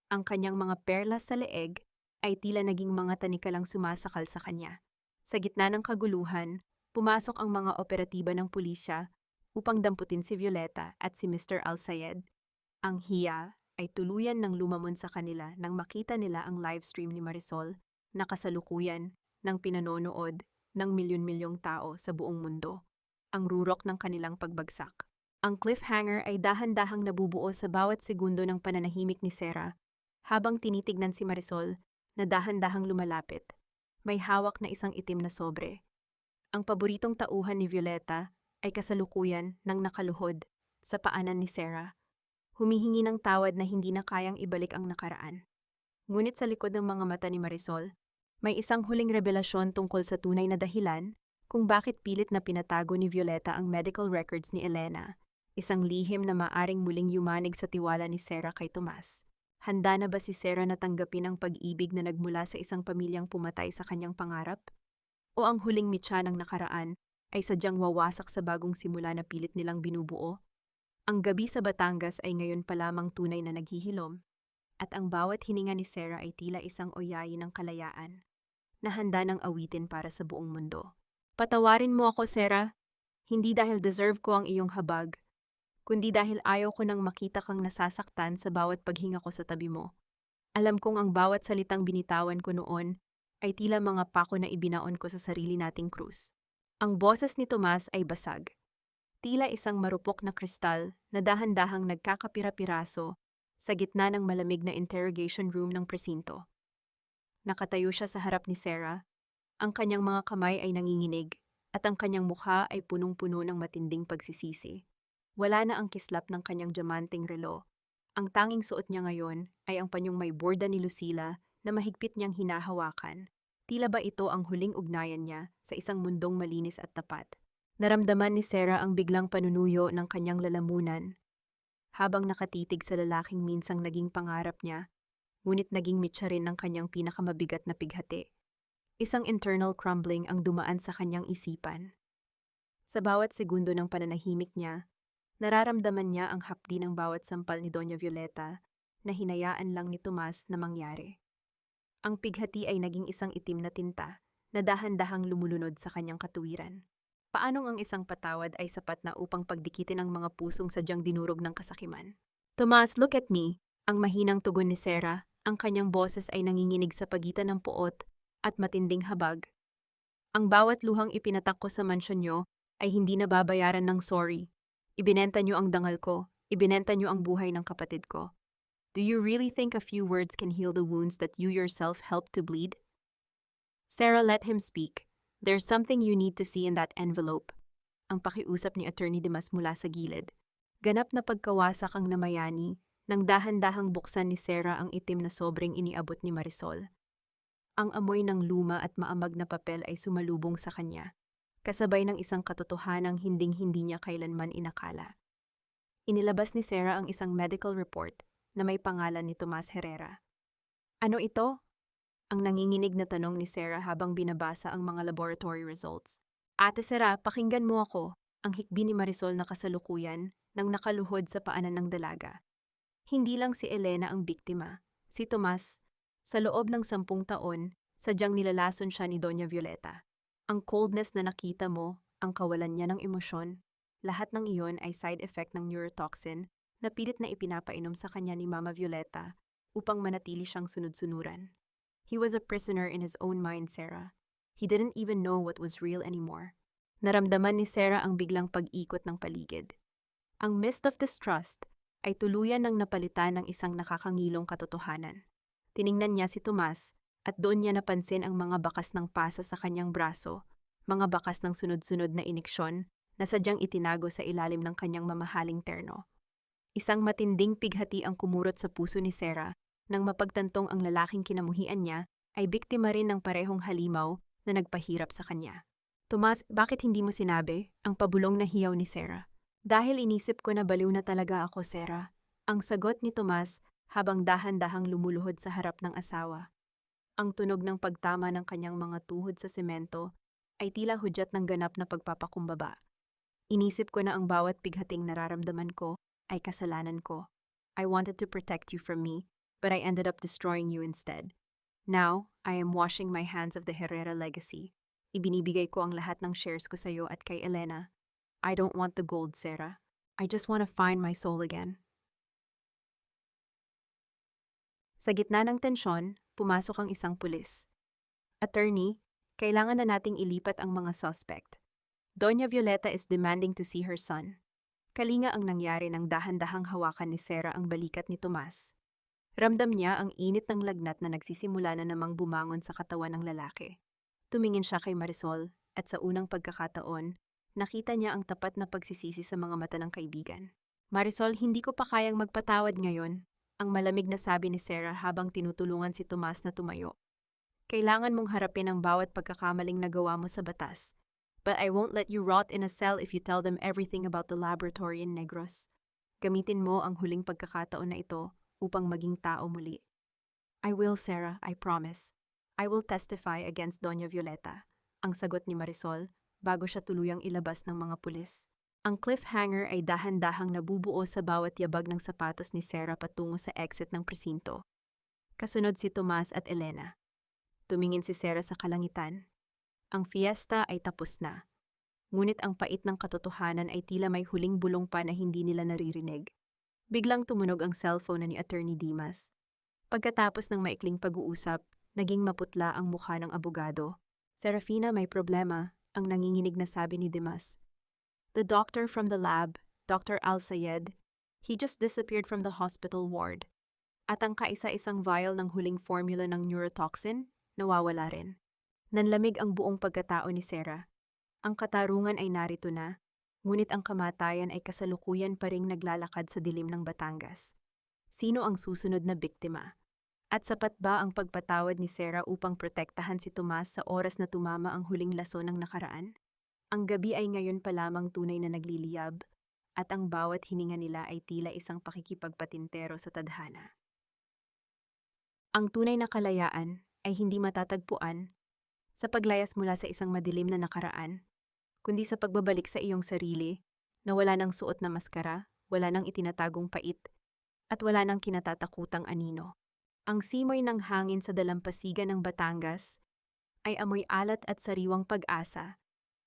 Ang kanyang mga perlas sa leeg ay tila naging mga tanikalang sumasakal sa kanya. Sa gitna ng kaguluhan, pumasok ang mga operatiba ng pulisya upang damputin si Violeta at si Mr. Al-Sayed. Ang hiya ay tuluyan ng lumamon sa kanila nang makita nila ang livestream ni Marisol na kasalukuyan ng pinanonood ng milyon-milyong tao sa buong mundo. Ang rurok ng kanilang pagbagsak. Ang cliffhanger ay dahan-dahang nabubuo sa bawat segundo ng pananahimik ni Sarah, Habang tinitignan si Marisol, na dahan-dahang lumalapit, may hawak na isang itim na sobre. Ang paboritong tauhan ni Violeta ay kasalukuyan ng nakaluhod sa paanan ni Sarah, humihingi ng tawad na hindi na kayang ibalik ang nakaraan. Ngunit sa likod ng mga mata ni Marisol, may isang huling revelasyon tungkol sa tunay na dahilan kung bakit pilit na pinatago ni Violeta ang medical records ni Elena, isang lihim na maaring muling yumanig sa tiwala ni Sarah kay Tomas. Handa na ba si Sarah na tanggapin ang pag-ibig na nagmula sa isang pamilyang pumatay sa kanyang pangarap? O ang huling mitya ng nakaraan ay sadyang wawasak sa bagong simula na pilit nilang binubuo? Ang gabi sa Batangas ay ngayon pa lamang tunay na naghihilom, at ang bawat hininga ni Sarah ay tila isang oyayi ng kalayaan, na handa ng awitin para sa buong mundo. Patawarin mo ako, Sarah, hindi dahil deserve ko ang iyong habag, kundi dahil ayaw ko nang makita kang nasasaktan sa bawat paghinga ko sa tabi mo. Alam kong ang bawat salitang binitawan ko noon ay tila mga pako na ibinaon ko sa sarili nating krus. Ang boses ni Tomas ay basag, tila isang marupok na kristal na dahan-dahang nagkakapira-piraso sa gitna ng malamig na interrogation room ng presinto. Nakatayo siya sa harap ni Sarah, ang kanyang mga kamay ay nanginginig at ang kanyang mukha ay punong-puno ng matinding pagsisisi. Wala na ang kislap ng kanyang diamanting relo. Ang tanging suot niya ngayon ay ang panyong may borda ni Lucila na mahigpit niyang hinahawakan. Tila ba ito ang huling ugnayan niya sa isang mundong malinis at tapat? Naramdaman ni Sarah ang biglang panunuyo ng kanyang lalamunan habang nakatitig sa lalaking minsang naging pangarap niya, ngunit naging mitya rin ng kanyang pinakamabigat na pighati. Isang internal crumbling ang dumaan sa kanyang isipan. Sa bawat segundo ng pananahimik niya, nararamdaman niya ang hapdi ng bawat sampal ni Doña Violeta na hinayaan lang ni Tomas na mangyari. Ang pighati ay naging isang itim na tinta na dahan-dahang lumulunod sa kanyang katuwiran. Paanong ang isang patawad ay sapat na upang pagdikitin ang mga pusong sadyang dinurog ng kasakiman? Tomas, look at me. Ang mahinang tugon ni Sarah, ang kanyang boses ay nanginginig sa pagitan ng puot at matinding habag. Ang bawat luhang ipinatak ko sa mansyon niyo ay hindi nababayaran ng sorry. Ibinenta niyo ang dangal ko, ibinenta niyo ang buhay ng kapatid ko. Do you really think a few words can heal the wounds that you yourself helped to bleed? Sarah let him speak. There's something you need to see in that envelope. Ang pakiusap ni Attorney Dimas mula sa gilid. Ganap na pagkawasak ang namayani nang dahan-dahang buksan ni Sarah ang itim na sobreng iniabot ni Marisol. Ang amoy ng luma at maamag na papel ay sumalubong sa kanya, kasabay ng isang katotohanang hinding-hindi niya kailanman inakala. Inilabas ni Sarah ang isang medical report na may pangalan ni Tomas Herrera. Ano ito? Ang nanginginig na tanong ni Sarah habang binabasa ang mga laboratory results. Ate Sarah, pakinggan mo ako, ang hikbi ni Marisol na kasalukuyan nang nakaluhod sa paanan ng dalaga. Hindi lang si Elena ang biktima, si Tomas. Sa loob ng 10 taon, sadyang nilalason siya ni Doña Violeta. Ang coldness na nakita mo, ang kawalan niya ng emosyon, lahat ng iyon ay side effect ng neurotoxin na pilit na ipinapainom sa kanya ni Mama Violeta upang manatili siyang sunod-sunuran. He was a prisoner in his own mind, Sarah. He didn't even know what was real anymore. Naramdaman ni Sarah ang biglang pag-ikot ng paligid. Ang mist of distrust ay tuluyan ng napalitan ng isang nakakangilong katotohanan. Tiningnan niya si Tomas at doon niya napansin ang mga bakas ng pasa sa kanyang braso, mga bakas ng sunod-sunod na iniksyon na sadyang itinago sa ilalim ng kanyang mamahaling terno. Isang matinding pighati ang kumurot sa puso ni Sarah nang mapagtantong ang lalaking kinamuhian niya ay biktima rin ng parehong halimaw na nagpahirap sa kanya. Tomas, bakit hindi mo sinabi? Ang pabulong na hiyaw ni Sarah. Dahil inisip ko na baliw na talaga ako, Sarah. Ang sagot ni Tomas habang dahan-dahang lumuluhod sa harap ng asawa. Ang tunog ng pagtama ng kanyang mga tuhod sa semento ay tila hudyat ng ganap na pagpapakumbaba. Inisip ko na ang bawat pighating nararamdaman ko ay kasalanan ko. I wanted to protect you from me, but I ended up destroying you instead. Now, I am washing my hands of the Herrera legacy. Ibinibigay ko ang lahat ng shares ko sa iyo at kay Elena. I don't want the gold, Sarah. I just want to find my soul again. Sa gitna ng tensyon, pumasok ang isang pulis. Attorney, kailangan na nating ilipat ang mga suspect. Doña Violeta is demanding to see her son. Kalinga ang nangyari nang dahan-dahang hawakan ni Sarah ang balikat ni Tomas. Ramdam niya ang init ng lagnat na nagsisimula na namang bumangon sa katawan ng lalaki. Tumingin siya kay Marisol at sa unang pagkakataon, nakita niya ang tapat na pagsisisi sa mga mata ng kaibigan. Marisol, hindi ko pa kayang magpatawad ngayon, ang malamig na sabi ni Sarah habang tinutulungan si Tomas na tumayo. Kailangan mong harapin ang bawat pagkakamaling nagawa mo sa batas. But I won't let you rot in a cell if you tell them everything about the laboratory in Negros. Gamitin mo ang huling pagkakataon na ito upang maging tao muli. I will, Sarah, I promise. I will testify against Doña Violeta, ang sagot ni Marisol bago siya tuluyang ilabas ng mga pulis. Ang cliffhanger ay dahan-dahang nabubuo sa bawat yabag ng sapatos ni Sarah patungo sa exit ng presinto. Kasunod si Tomas at Elena. Tumingin si Sarah sa kalangitan. Ang fiesta ay tapos na. Ngunit ang pait ng katotohanan ay tila may huling bulong pa na hindi nila naririnig. Biglang tumunog ang cellphone ni Attorney Dimas. Pagkatapos ng maikling pag-uusap, naging maputla ang mukha ng abogado. Serafina, may problema, ang nanginginig na sabi ni Dimas. The doctor from the lab, Dr. Al-Sayed, he just disappeared from the hospital ward. At ang kaisa-isang vial ng huling formula ng neurotoxin, nawawala rin. Nanlamig ang buong pagkatao ni Sarah. Ang katarungan ay narito na, ngunit ang kamatayan ay kasalukuyan pa ring naglalakad sa dilim ng Batangas. Sino ang susunod na biktima? At sapat ba ang pagpatawad ni Sarah upang protektahan si Tomas sa oras na tumama ang huling laso ng nakaraan? Ang gabi ay ngayon pa lamang tunay na nagliliyab, at ang bawat hininga nila ay tila isang pakikipagpatintero sa tadhana. Ang tunay na kalayaan ay hindi matatagpuan sa paglayas mula sa isang madilim na nakaraan, kundi sa pagbabalik sa iyong sarili na wala nang suot na maskara, wala nang itinatagong pait, at wala nang kinatatakutang anino. Ang simoy ng hangin sa dalampasigan ng Batangas ay amoy alat at sariwang pag-asa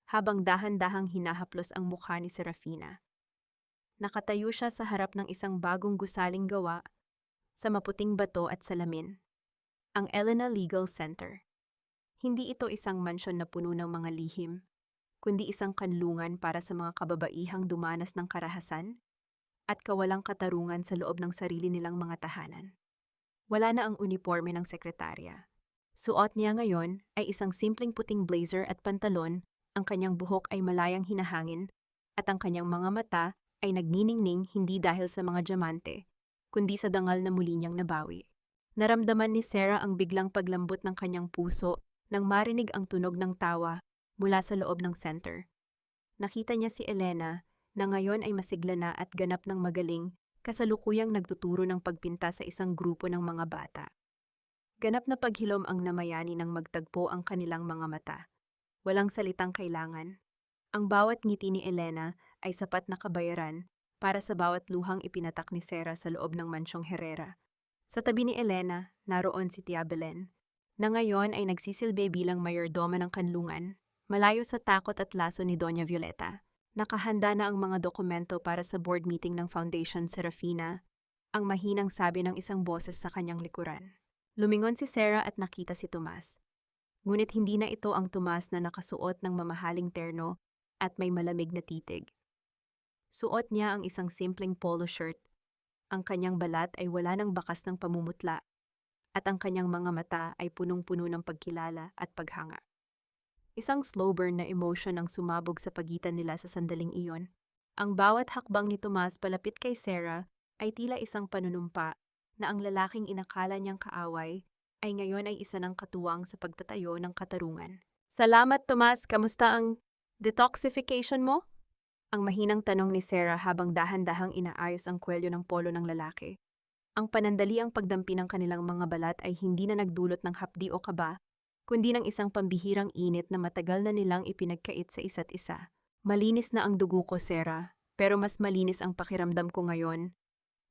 habang dahan-dahang hinahaplos ang mukha ni Serafina. Nakatayo siya sa harap ng isang bagong gusaling gawa sa maputing bato at salamin, ang Elena Legal Center. Hindi ito isang mansyon na puno ng mga lihim, kundi isang kanlungan para sa mga kababaihang dumanas ng karahasan at kawalang katarungan sa loob ng sarili nilang mga tahanan. Wala na ang uniforme ng sekretarya. Suot niya ngayon ay isang simpleng puting blazer at pantalon, ang kanyang buhok ay malayang hinahangin, at ang kanyang mga mata ay nagniningning hindi dahil sa mga diamante, kundi sa dangal na muli niyang nabawi. Naramdaman ni Sarah ang biglang paglambot ng kanyang puso nang marinig ang tunog ng tawa mula sa loob ng center. Nakita niya si Elena na ngayon ay masigla na at ganap ng magaling, kasalukuyang nagtuturo ng pagpinta sa isang grupo ng mga bata. Ganap na paghilom ang namayani nang magtagpo ang kanilang mga mata. Walang salitang kailangan. Ang bawat ngiti ni Elena ay sapat na kabayaran para sa bawat luhang ipinatak ni Sarah sa loob ng mansyong Herrera. Sa tabi ni Elena, naroon si Tia Belen, na ngayon ay nagsisilbi bilang mayordoma ng kanlungan, malayo sa takot at laso ni Doña Violeta. Nakahanda na ang mga dokumento para sa board meeting ng Foundation Serafina, ang mahinang sabi ng isang boses sa kanyang likuran. Lumingon si Sarah at nakita si Tomas. Ngunit hindi na ito ang Tomas na nakasuot ng mamahaling terno at may malamig na titig. Suot niya ang isang simpleng polo shirt. Ang kanyang balat ay wala ng bakas ng pamumutla, at ang kanyang mga mata ay punong-puno ng pagkilala at paghanga. Isang slow burn na emotion ang sumabog sa pagitan nila sa sandaling iyon. Ang bawat hakbang ni Tomas palapit kay Sarah ay tila isang panunumpa na ang lalaking inakala niyang kaaway ay ngayon ay isa ng katuwang sa pagtatayo ng katarungan. Salamat, Tomas. Kamusta ang detoxification mo? Ang mahinang tanong ni Sarah habang dahan-dahang inaayos ang kwelyo ng polo ng lalaki. Ang panandaliang pagdampi ng kanilang mga balat ay hindi na nagdulot ng hapdi o kaba, kundi ng isang pambihirang init na matagal na nilang ipinagkait sa isa't isa. Malinis na ang dugo ko, Sarah, pero mas malinis ang pakiramdam ko ngayon.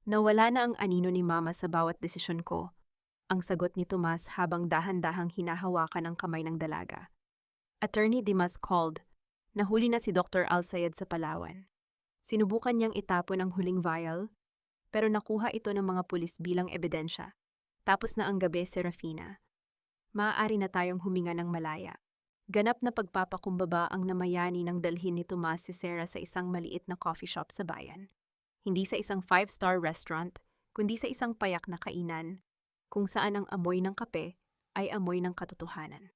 Nawala na ang anino ni Mama sa bawat desisyon ko, ang sagot ni Tomas habang dahan-dahang hinahawakan ang kamay ng dalaga. Attorney Dimas called. Nahuli na si Dr. Al-Sayed sa Palawan. Sinubukan niyang itapon ang huling vial, pero nakuha ito ng mga pulis bilang ebidensya. Tapos na ang gabi, Serafina. Maaari na tayong huminga ng malaya. Ganap na pagpapakumbaba ang namayani ng dalhin ni Tomas si Sarah sa isang maliit na coffee shop sa bayan. Hindi sa isang 5-star restaurant, kundi sa isang payak na kainan, kung saan ang amoy ng kape ay amoy ng katotohanan.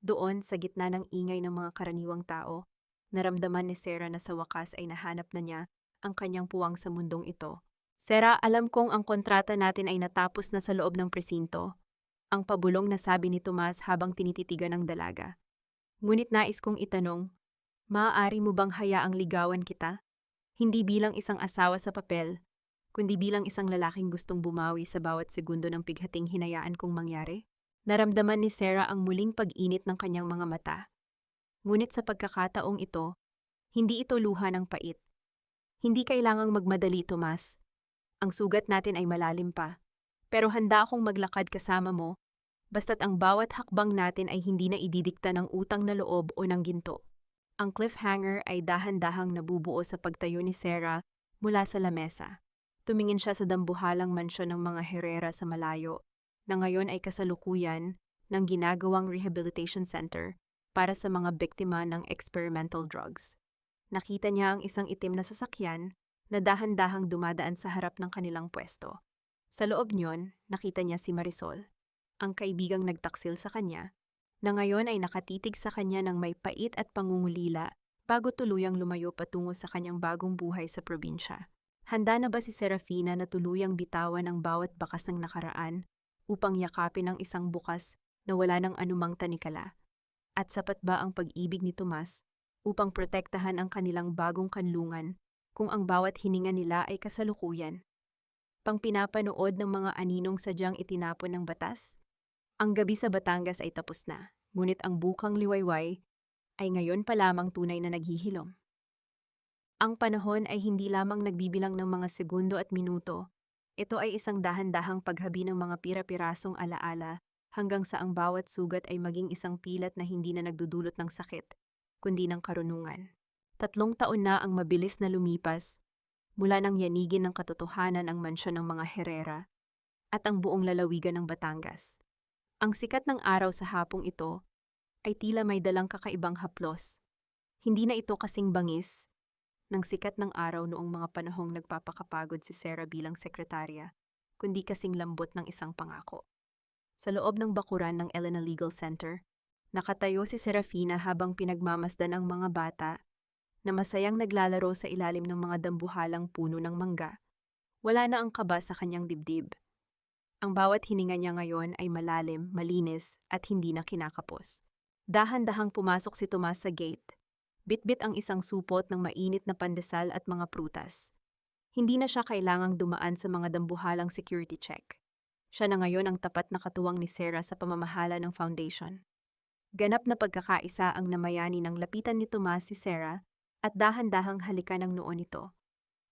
Doon, sa gitna ng ingay ng mga karaniwang tao, naramdaman ni Sarah na sa wakas ay nahanap na niya ang kanyang puwang sa mundong ito. Sarah, alam kong ang kontrata natin ay natapos na sa loob ng presinto. Ang pabulong na sabi ni Tomas habang tinititigan ng dalaga. Ngunit nais kong itanong, maaari mo bang hayaang ligawan kita? Hindi bilang isang asawa sa papel, kundi bilang isang lalaking gustong bumawi sa bawat segundo ng pighating hinayaan kong mangyari? Naramdaman ni Sarah ang muling pag-init ng kanyang mga mata. Ngunit sa pagkakataong ito, hindi ito luha ng pait. Hindi kailangang magmadali, Tomas. Ang sugat natin ay malalim pa. Pero handa akong maglakad kasama mo, basta't ang bawat hakbang natin ay hindi na ididikta ng utang na loob o ng ginto. Ang cliffhanger ay dahan-dahang nabubuo sa pagtayo ni Sarah mula sa lamesa. Tumingin siya sa dambuhalang mansyon ng mga Herrera sa malayo, na ngayon ay kasalukuyan ng ginagawang rehabilitation center para sa mga biktima ng experimental drugs. Nakita niya ang isang itim na sasakyan na dahan-dahang dumadaan sa harap ng kanilang pwesto. Sa loob niyon, nakita niya si Marisol, ang kaibigang nagtaksil sa kanya, na ngayon ay nakatitig sa kanya ng may pait at pangungulila bago tuluyang lumayo patungo sa kanyang bagong buhay sa probinsya. Handa na ba si Serafina na tuluyang bitawan ang bawat bakas ng nakaraan upang yakapin ang isang bukas na wala ng anumang tanikala? At sapat ba ang pag-ibig ni Tomas upang protektahan ang kanilang bagong kanlungan kung ang bawat hininga nila ay kasalukuyan pang pinapanood ng mga aninong sadyang itinapon ng batas? Ang gabi sa Batangas ay tapos na, ngunit ang bukang liwayway ay ngayon pa lamang tunay na naghihilom. Ang panahon ay hindi lamang nagbibilang ng mga segundo at minuto. Ito ay isang dahan-dahang paghabi ng mga pira-pirasong alaala hanggang sa ang bawat sugat ay maging isang pilat na hindi na nagdudulot ng sakit, kundi ng karunungan. 3 taon na ang mabilis na lumipas mula nang yanigin ng katotohanan ang mansyon ng mga Herrera at ang buong lalawigan ng Batangas. Ang sikat ng araw sa hapong ito ay tila may dalang kakaibang haplos. Hindi na ito kasing bangis ng sikat ng araw noong mga panahong nagpapakapagod si Sarah bilang sekretarya, kundi kasing lambot ng isang pangako. Sa loob ng bakuran ng Elena Legal Center, nakatayo si Serafina habang pinagmamasdan ang mga bata na masayang naglalaro sa ilalim ng mga dambuhalang puno ng mangga. Wala na ang kaba sa kanyang dibdib. Ang bawat hininga niya ngayon ay malalim, malinis at hindi na kinakapos. Dahan-dahang pumasok si Tomas sa gate. Bitbit ang isang supot ng mainit na pandesal at mga prutas. Hindi na siya kailangang dumaan sa mga dambuhalang security check. Siya na ngayon ang tapat na katuwang ni Sarah sa pamamahala ng foundation. Ganap na pagkakaisa ang namayani ng lapitan ni Tomas si Sarah at dahan-dahang halikan ng noo nito.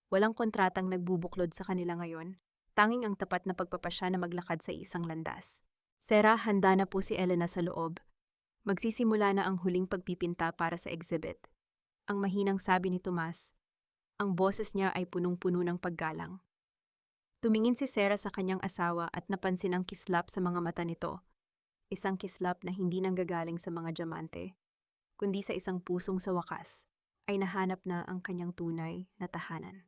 Walang kontratang nagbubuklod sa kanila ngayon, tanging ang tapat na pagpapasya na maglakad sa isang landas. Sarah, handa na po si Elena sa loob. Magsisimula na ang huling pagpipinta para sa exhibit. Ang mahinang sabi ni Tomas. Ang boses niya ay punong-puno ng paggalang. Tumingin si Sarah sa kanyang asawa at napansin ang kislap sa mga mata nito. Isang kislap na hindi nanggagaling sa mga diamante, kundi sa isang pusong sa wakas ay nahanap na ang kanyang tunay na tahanan.